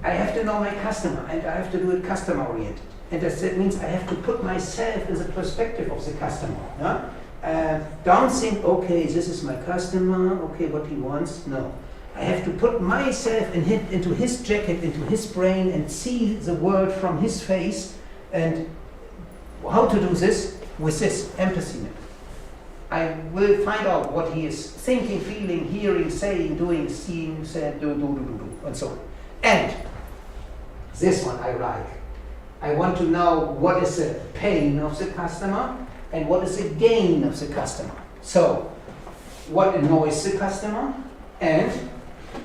I have to know my customer and I have to do it customer-oriented. And that means I have to put myself in the perspective of the customer. Yeah? Don't think, okay, this is my customer, okay, what he wants. No. I have to put myself into his jacket, into his brain, and see the world from his face. And how to do this? With this empathy map. I will find out what he is thinking, feeling, hearing, saying, doing, seeing, said, do, and so on. And this one I like. I want to know what is the pain of the customer and what is the gain of the customer. So, what annoys the customer and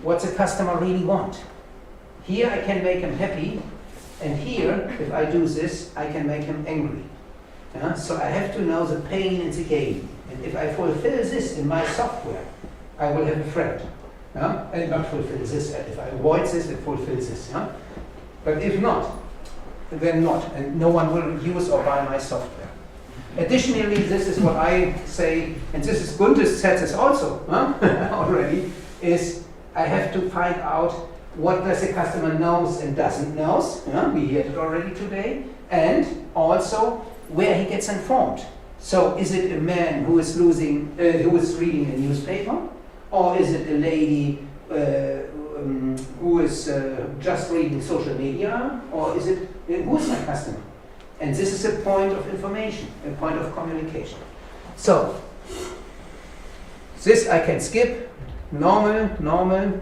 what the customer really wants. Here I can make him happy, and here, if I do this, I can make him angry. So I have to know the pain and the gain. And if I fulfill this in my software, I will have a friend. And not fulfill this. If I avoid this, it fulfills this. But if not, then not. And no one will use or buy my software. Additionally, this is what I say, and this is Guntis said this also already, is I have to find out what does the customer knows and doesn't knows. We heard it already today. And also where he gets informed. So is it a man who is reading a newspaper, or is it a lady who is just reading social media, or is it who is my customer? And this is a point of information, a point of communication. So this I can skip. Normal.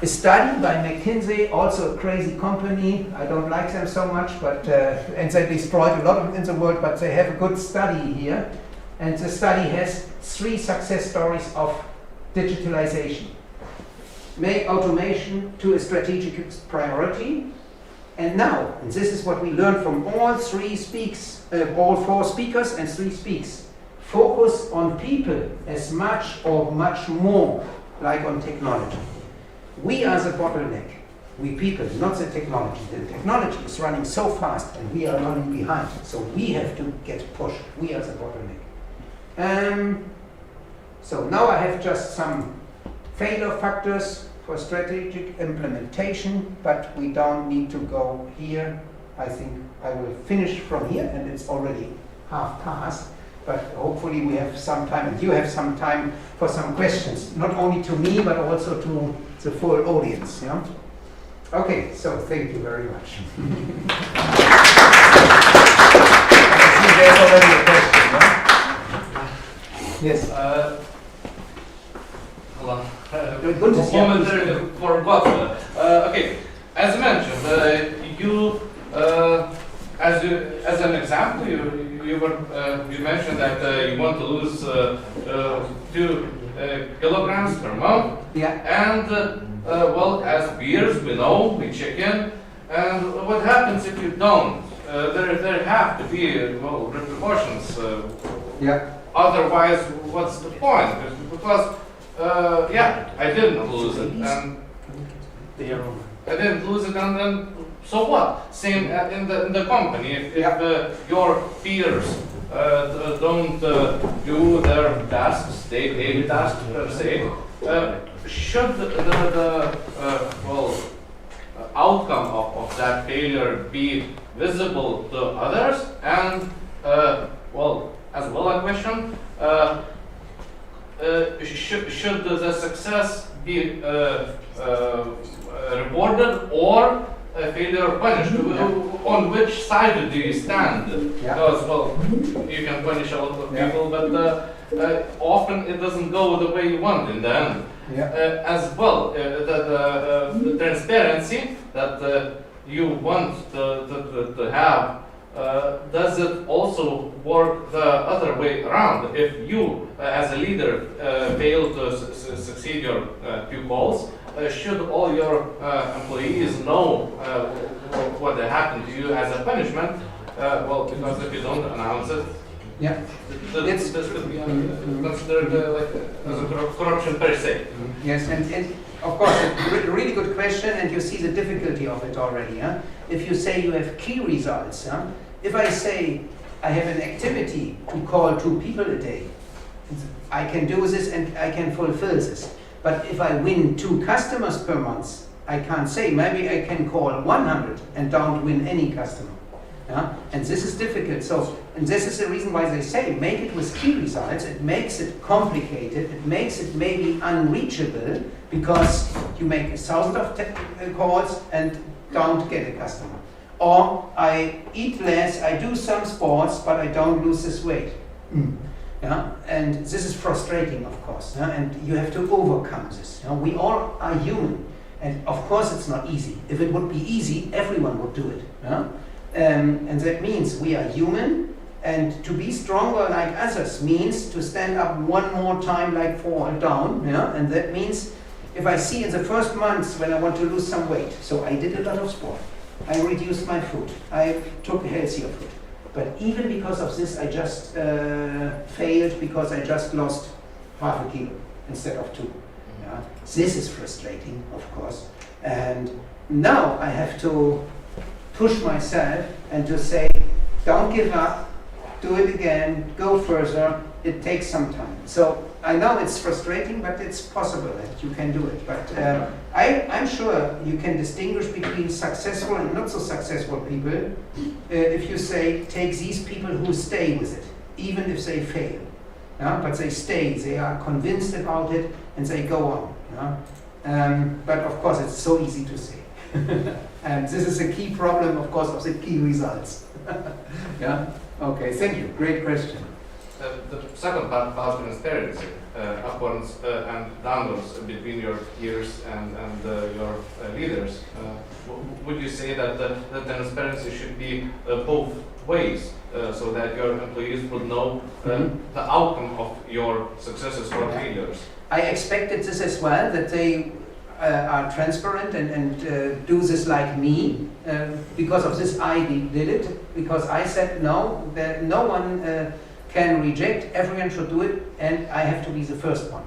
A study by McKinsey, also a crazy company. I don't like them so much, but and they destroyed a lot in the world, but they have a good study here. And the study has 3 success stories of digitalization. Make automation to a strategic priority. And now, and this is what we learned from all 4 speakers and 3 speaks. Focus on people as much or much more like on technology. We are the bottleneck. We people, not the technology. The technology is running so fast and we are running behind. So we have to get pushed. We are the bottleneck. So now I have just some failure factors for strategic implementation, but we don't need to go here. I think I will finish from here, and it's already half past. But hopefully we have some time, and you have some time for some questions, not only to me, but also to the full audience. Yeah? Okay, so thank you very much. I see there's already a question. Yeah? Yes. Hold on. Good to see you. Momentarily forgot. Okay, as mentioned, you as an example, you mentioned that you want to lose 2 kilograms per month. Yeah. And well, as peers, we know, we check in, and what happens if you don't? There have to be repercussions. Yeah. Otherwise, what's the point? Because yeah, I didn't lose it, and and then so what? Same in the company. If your peers don't do their tasks, daily tasks per se, should the outcome of that failure be visible to others? And as well a question. Should the success be rewarded or a failure punished? On which side do you stand? Because, you can punish a lot of people, but often it doesn't go the way you want in the end. As well, the transparency that you want to have, does it also work the other way around? If you, as a leader, fail to succeed your 2 goals, should all your employees know what happened to you as a punishment? Because if you don't announce it, this could be considered as a corruption per se. Yes, and of course, a really good question, and you see the difficulty of it already. If you say you have key results, if I say I have an activity to call 2 people a day, I can do this and I can fulfill this. But if I win 2 customers per month, I can't say, maybe I can call 100 and don't win any customer. And this is difficult. So, and this is the reason why they say, make it with key results. It makes it complicated. It makes it maybe unreachable, because you make 1,000 of calls and don't get a customer. Or I eat less, I do some sports, but I don't lose this weight. And this is frustrating, of course. And you have to overcome this. We all are human. And of course it's not easy. If it would be easy, everyone would do it. And that means we are human, and to be stronger like others means to stand up one more time like fall down. And that means if I see in the first months when I want to lose some weight, so I did a lot of sport, I reduced my food, I took healthier food. But even because of this, I just failed, because I just lost half a kilo instead of 2. This is frustrating, of course. And now I have to push myself and to say, don't give up, do it again, go further. It takes some time. So I know it's frustrating, but it's possible that you can do it. But I'm sure you can distinguish between successful and not so successful people if you say, take these people who stay with it, even if they fail. But they stay, they are convinced about it, and they go on. But of course, it's so easy to say. And this is a key problem, of course, of the key results. Okay, thank you. Great question. The second part about transparency, upwards and downwards between your peers and your leaders. Would you say that the transparency should be both ways, so that your employees would know the outcome of your successes or failures? I expected this as well, that they are transparent and do this like me. Because of this I did it, because I said no, that no one can reject, everyone should do it, and I have to be the first one.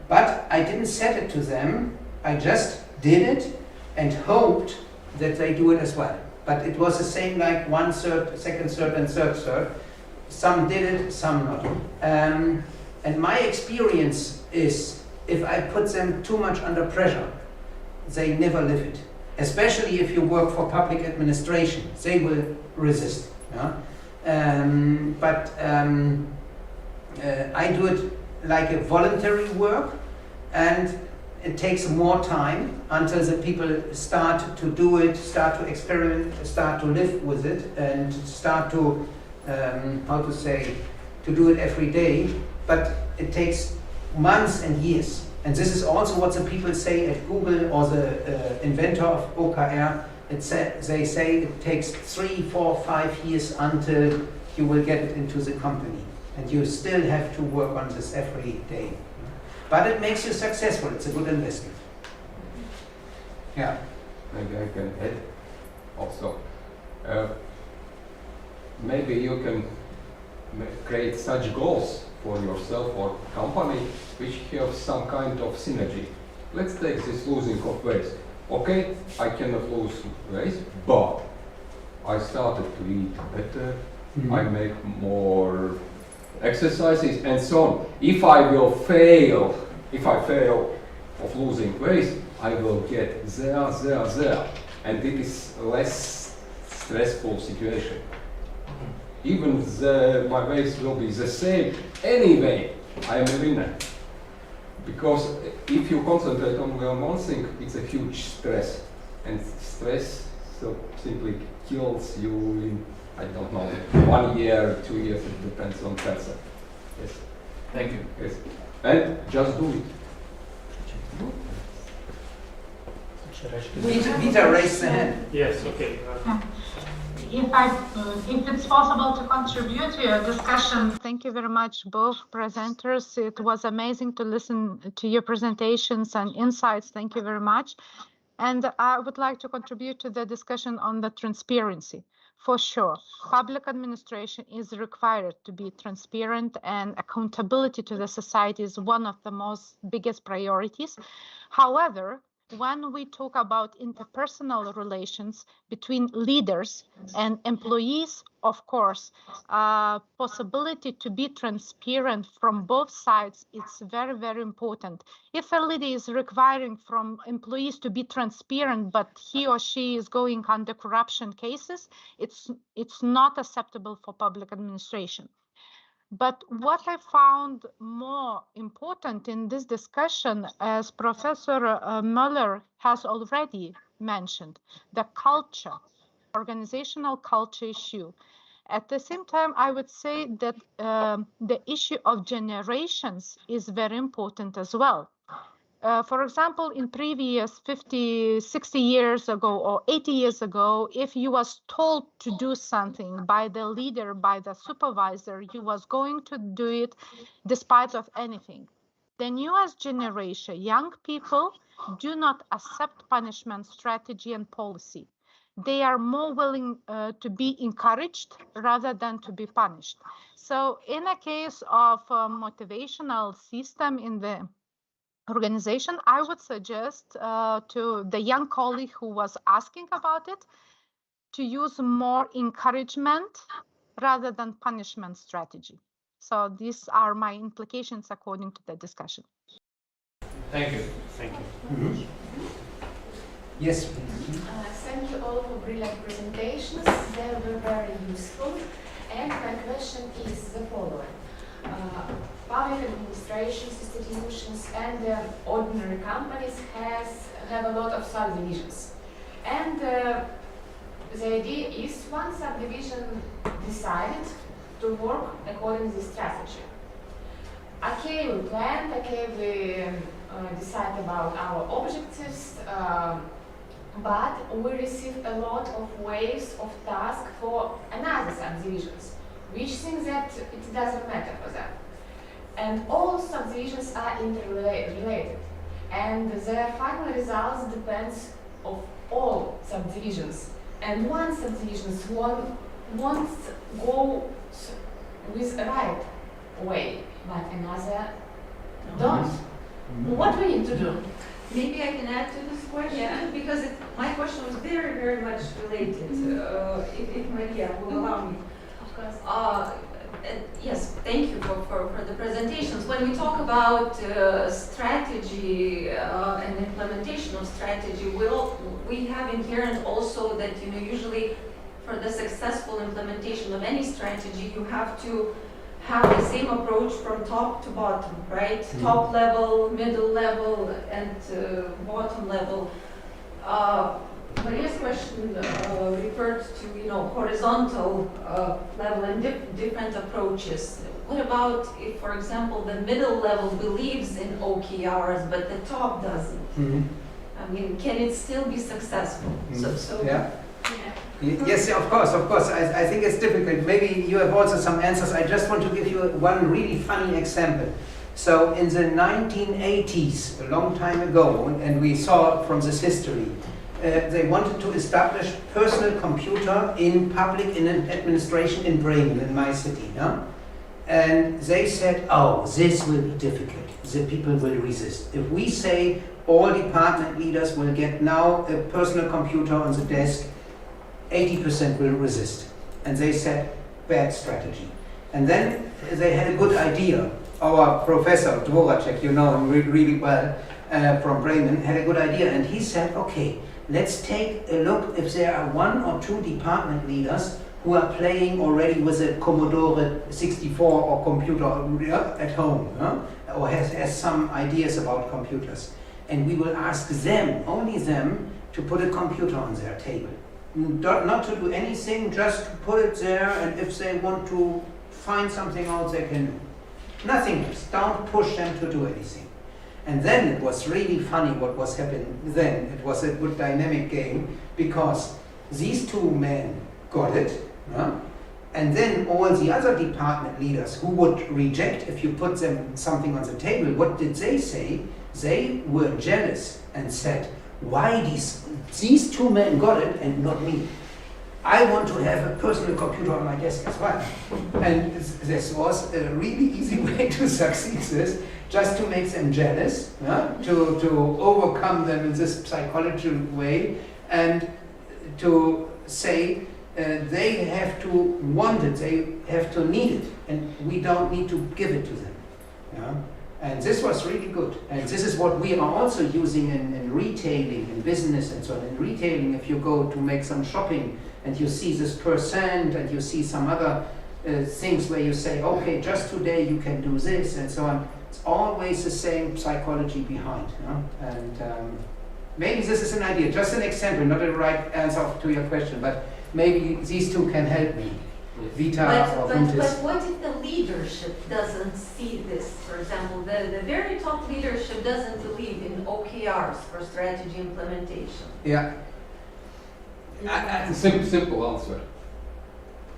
But I didn't set it to them, I just did it and hoped that they do it as well. But it was the same like 1/3, 2nd, 3rd, and 3rd. Some did it, some not. And my experience is, if I put them too much under pressure, they never live it. Especially if you work for public administration, they will resist. Yeah? I do it like a voluntary work, and it takes more time until the people start to do it, start to experiment, start to live with it, and start to, to do it every day. But it takes months and years. And this is also what the people say at Google, or the inventor of OKR. They say it takes 3, 4, 5 years until you will get it into the company. And you still have to work on this every day. But it makes you successful. It's a good investment. Yeah. Maybe I can add also. Maybe you can create such goals for yourself or company which have some kind of synergy. Let's take this losing of weight. Okay, I cannot lose weight, but I started to eat better, I make more exercises and so on. If I fail of losing weight, I will get there, and it is less stressful situation. Even my weight will be the same, anyway, I am a winner. Because if you concentrate on one thing, it's a huge stress. And stress so simply kills you in, I don't know, 1 year, 2 years, it depends on person. Yes. Thank you. Yes. And just do it. Peter raised the hand. Yes, okay. If it's possible to contribute to your discussion. Thank you very much, both presenters. It was amazing to listen to your presentations and insights. Thank you very much. And I would like to contribute to the discussion on the transparency. For sure, public administration is required to be transparent, and accountability to the society is one of the most biggest priorities. However, when we talk about interpersonal relations between leaders and employees, of course, possibility to be transparent from both sides, it's very, very important. If a leader is requiring from employees to be transparent, but he or she is going under corruption cases, it's not acceptable for public administration. But what I found more important in this discussion, as Professor Müller has already mentioned, the culture, organizational culture issue. At the same time, I would say that the issue of generations is very important as well. For example, in previous 50, 60 years ago or 80 years ago, if you was told to do something by the leader, by the supervisor, you was going to do it despite of anything. The newest generation, young people, do not accept punishment strategy and policy. They are more willing to be encouraged rather than to be punished. So in a case of a motivational system in the organization, I would suggest to the young colleague who was asking about it to use more encouragement rather than punishment strategy. So these are my implications according to the discussion. Thank you. Thank you. Mm-hmm. Yes. Thank you all for brilliant presentations. They were very useful. And my question is the following. Public administrations, institutions, and ordinary companies have a lot of subdivisions. And the idea is one subdivision decided to work according to this strategy. Okay, we planned, okay, we decide about our objectives, but we received a lot of waves of tasks for another subdivisions, which think that it doesn't matter for them. And all subdivisions are interrelated, and their final results depends of all subdivisions. And one subdivision wants go with the right way, but another don't. What we need to do? Maybe I can add to this question, because my question was very, very much related, if Maria will allow me. Of course. Yes, thank you for the presentations. When we talk about strategy and implementation of strategy, we have inherent also that, you know, usually for the successful implementation of any strategy, you have to have the same approach from top to bottom, right? Mm-hmm. Top level, middle level, and bottom level. Maria's question referred to, you know, horizontal level and different approaches. What about if, for example, the middle level believes in OKRs, but the top doesn't? Mm-hmm. I mean, can it still be successful? Mm-hmm. Yeah. Yes, of course. I think it's difficult. Maybe you have also some answers. I just want to give you one really funny example. So in the 1980s, a long time ago, and we saw from this history, they wanted to establish personal computer in public administration in Bremen, in my city. No? And they said, oh, this will be difficult. The people will resist. If we say all department leaders will get now a personal computer on the desk, 80% will resist. And they said, bad strategy. And then they had a good idea. Our professor, Dvoracek, you know him really well, from Bremen, had a good idea. And he said, okay, let's take a look if there are 1 or 2 department leaders who are playing already with a Commodore 64 or computer at home, or has some ideas about computers. And we will ask them, only them, to put a computer on their table. Not to do anything, just to put it there, and if they want to find something else, they can do. Nothing else. Don't push them to do anything. And then it was really funny what was happening then. It was a good dynamic game, because these 2 men got it, and then all the other department leaders who would reject if you put them something on the table, what did they say? They were jealous and said, why these 2 men got it and not me? I want to have a personal computer on my desk as well. And this was a really easy way to succeed this, just to make them jealous, to overcome them in this psychological way, and to say they have to want it, they have to need it, and we don't need to give it to them. And this was really good. And this is what we are also using in retailing, in business and so on. In retailing, if you go to make some shopping and you see this percent and you see some other things where you say, okay, just today you can do this and so on. It's always the same psychology behind. And maybe this is an idea, just an example, not a right answer to your question, but maybe these 2 can help me. Vita or but what if the leadership doesn't see this? For example, the very top leadership doesn't believe in OKRs for strategy implementation. Yeah. Simple answer.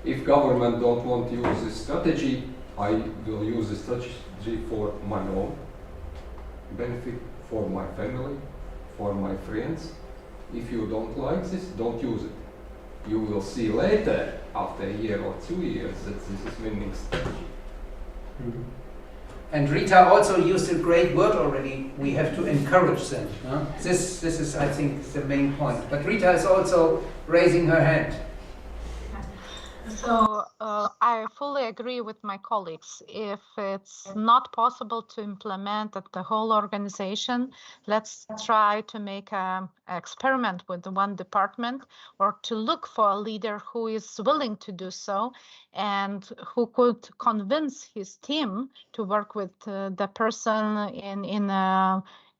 If government don't want to use this strategy, I will use the strategy for my own benefit, for my family, for my friends. If you don't like this, don't use it. You will see later, after a year or 2 years, that this is winning strategy. Mm-hmm. And Rita also used a great word already. We have to encourage them. This is, I think, the main point. But Rita is also raising her hand. So I fully agree with my colleagues. If it's not possible to implement at the whole organization, let's try to make an experiment with one department, or to look for a leader who is willing to do so and who could convince his team to work with the person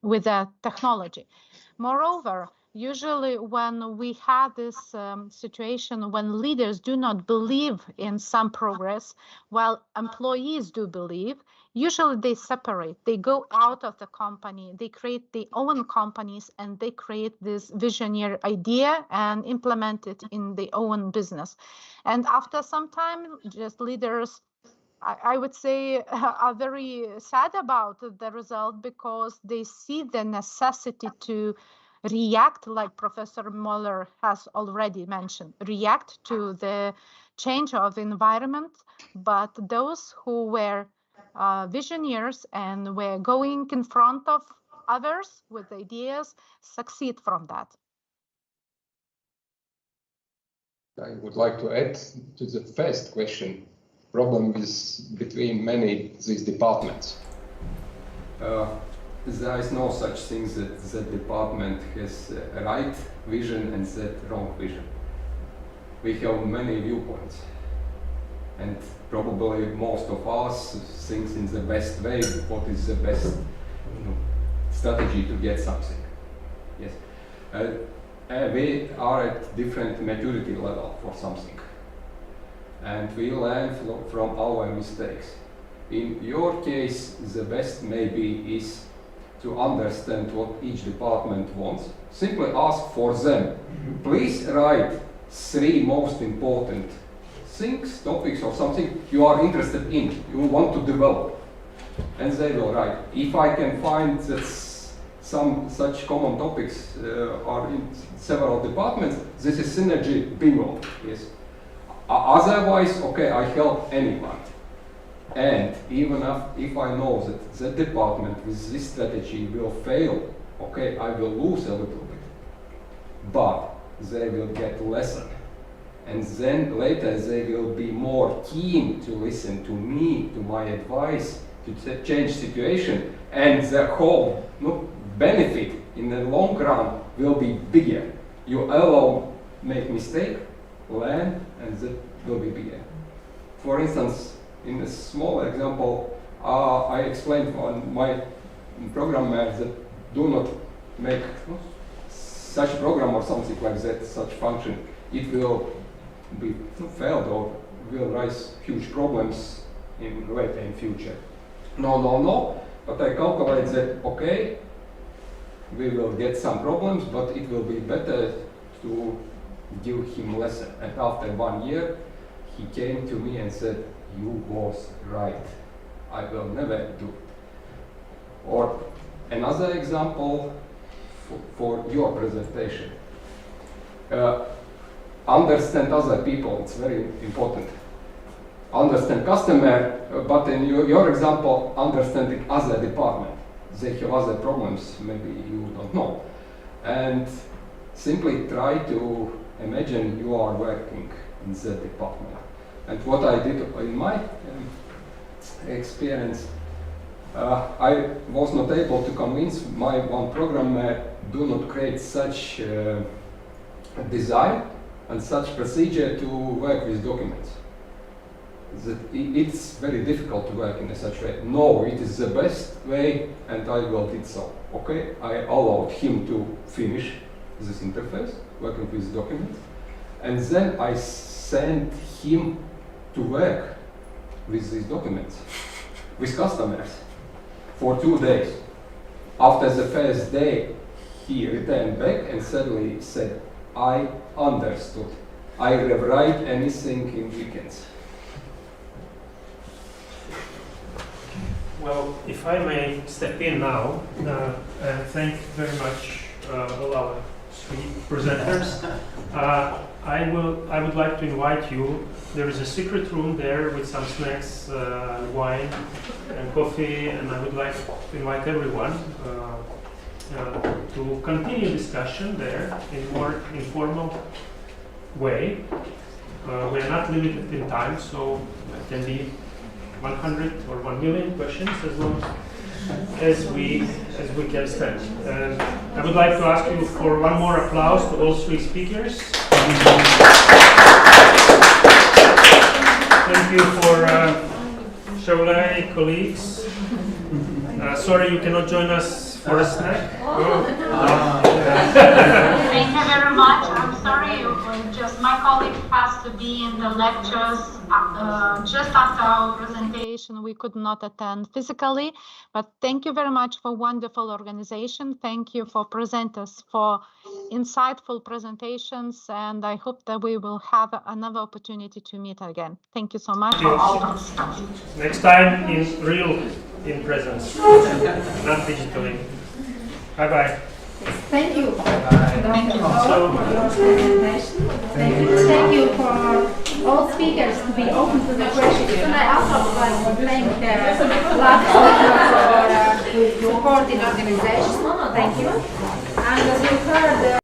with the technology. Moreover, usually when we have this situation when leaders do not believe in some progress, while employees do believe, usually they separate. They go out of the company, they create their own companies, and they create this visionary idea and implement it in their own business. And after some time, just leaders, I would say, are very sad about the result, because they see the necessity to react, like Professor Muller has already mentioned, react to the change of environment. But those who were visionaries and were going in front of others with ideas succeed from that. I would like to add to the first question, problem is between many these departments. There is no such thing that the department has a right vision and that wrong vision. We have many viewpoints, and probably most of us think in the best way what is the best strategy to get something. Yes. We are at different maturity level for something, and we learn from our mistakes. In your case, the best maybe is to understand what each department wants. Simply ask for them. Please write 3 most important things, topics or something you are interested in, you want to develop. And they will write. If I can find that some such common topics are in several departments, this is synergy, bingo. Yes. Otherwise, okay, I help anyone. And even if I know that the department with this strategy will fail, okay, I will lose a little bit. But they will get lesson. And then later they will be more keen to listen to me, to my advice, to change situation. And the whole benefit in the long run will be bigger. You alone make mistake, learn, and that will be bigger. For instance, in a small example, I explained on my programmer that do not make such program or something like that, such function. It will be failed or will raise huge problems in later in future. No. But I calculate that, okay, we will get some problems, but it will be better to give him lesson. And after 1 year, he came to me and said, you was right. I will never do it. Or another example for your presentation. Understand other people, it's very important. Understand customer, but in your example, understanding other department. They have other problems, maybe you don't know. And simply try to imagine you are working in that department. And what I did in my experience, I was not able to convince my one programmer do not create such design and such procedure to work with documents. That it's very difficult to work in such way. No, it is the best way, and I will do so. Okay, I allowed him to finish this interface, working with documents, and then I sent him to work with these documents, with customers, for 2 days. After the first day, he returned back and suddenly said, I understood. I rewrite anything in weekends. Well, if I may step in now, and thank very much all our 3 presenters. I would like to invite you. There is a secret room there with some snacks, wine, and coffee, and I would like to invite everyone to continue discussion there in more informal way. We are not limited in time, so it can be 100 or 1 million questions as long as we can stand. And I would like to ask you for one more applause to all 3 speakers. Thank you for Chevrolet colleagues. Sorry you cannot join us for a snack. Thank you very much. I'm sorry, just my colleague has to be in the lectures just after our presentation. We could not attend physically, but thank you very much for wonderful organization. Thank you for presenters for insightful presentations, and I hope that we will have another opportunity to meet again. Thank you so much for all participants. Next time in presence, not digitally. Bye-bye. Thank you. Thank you. For your presentation. Thank you for all speakers to be open to the questions. And I also would like to thank Vladas for support in organizations. Thank you. And as you heard,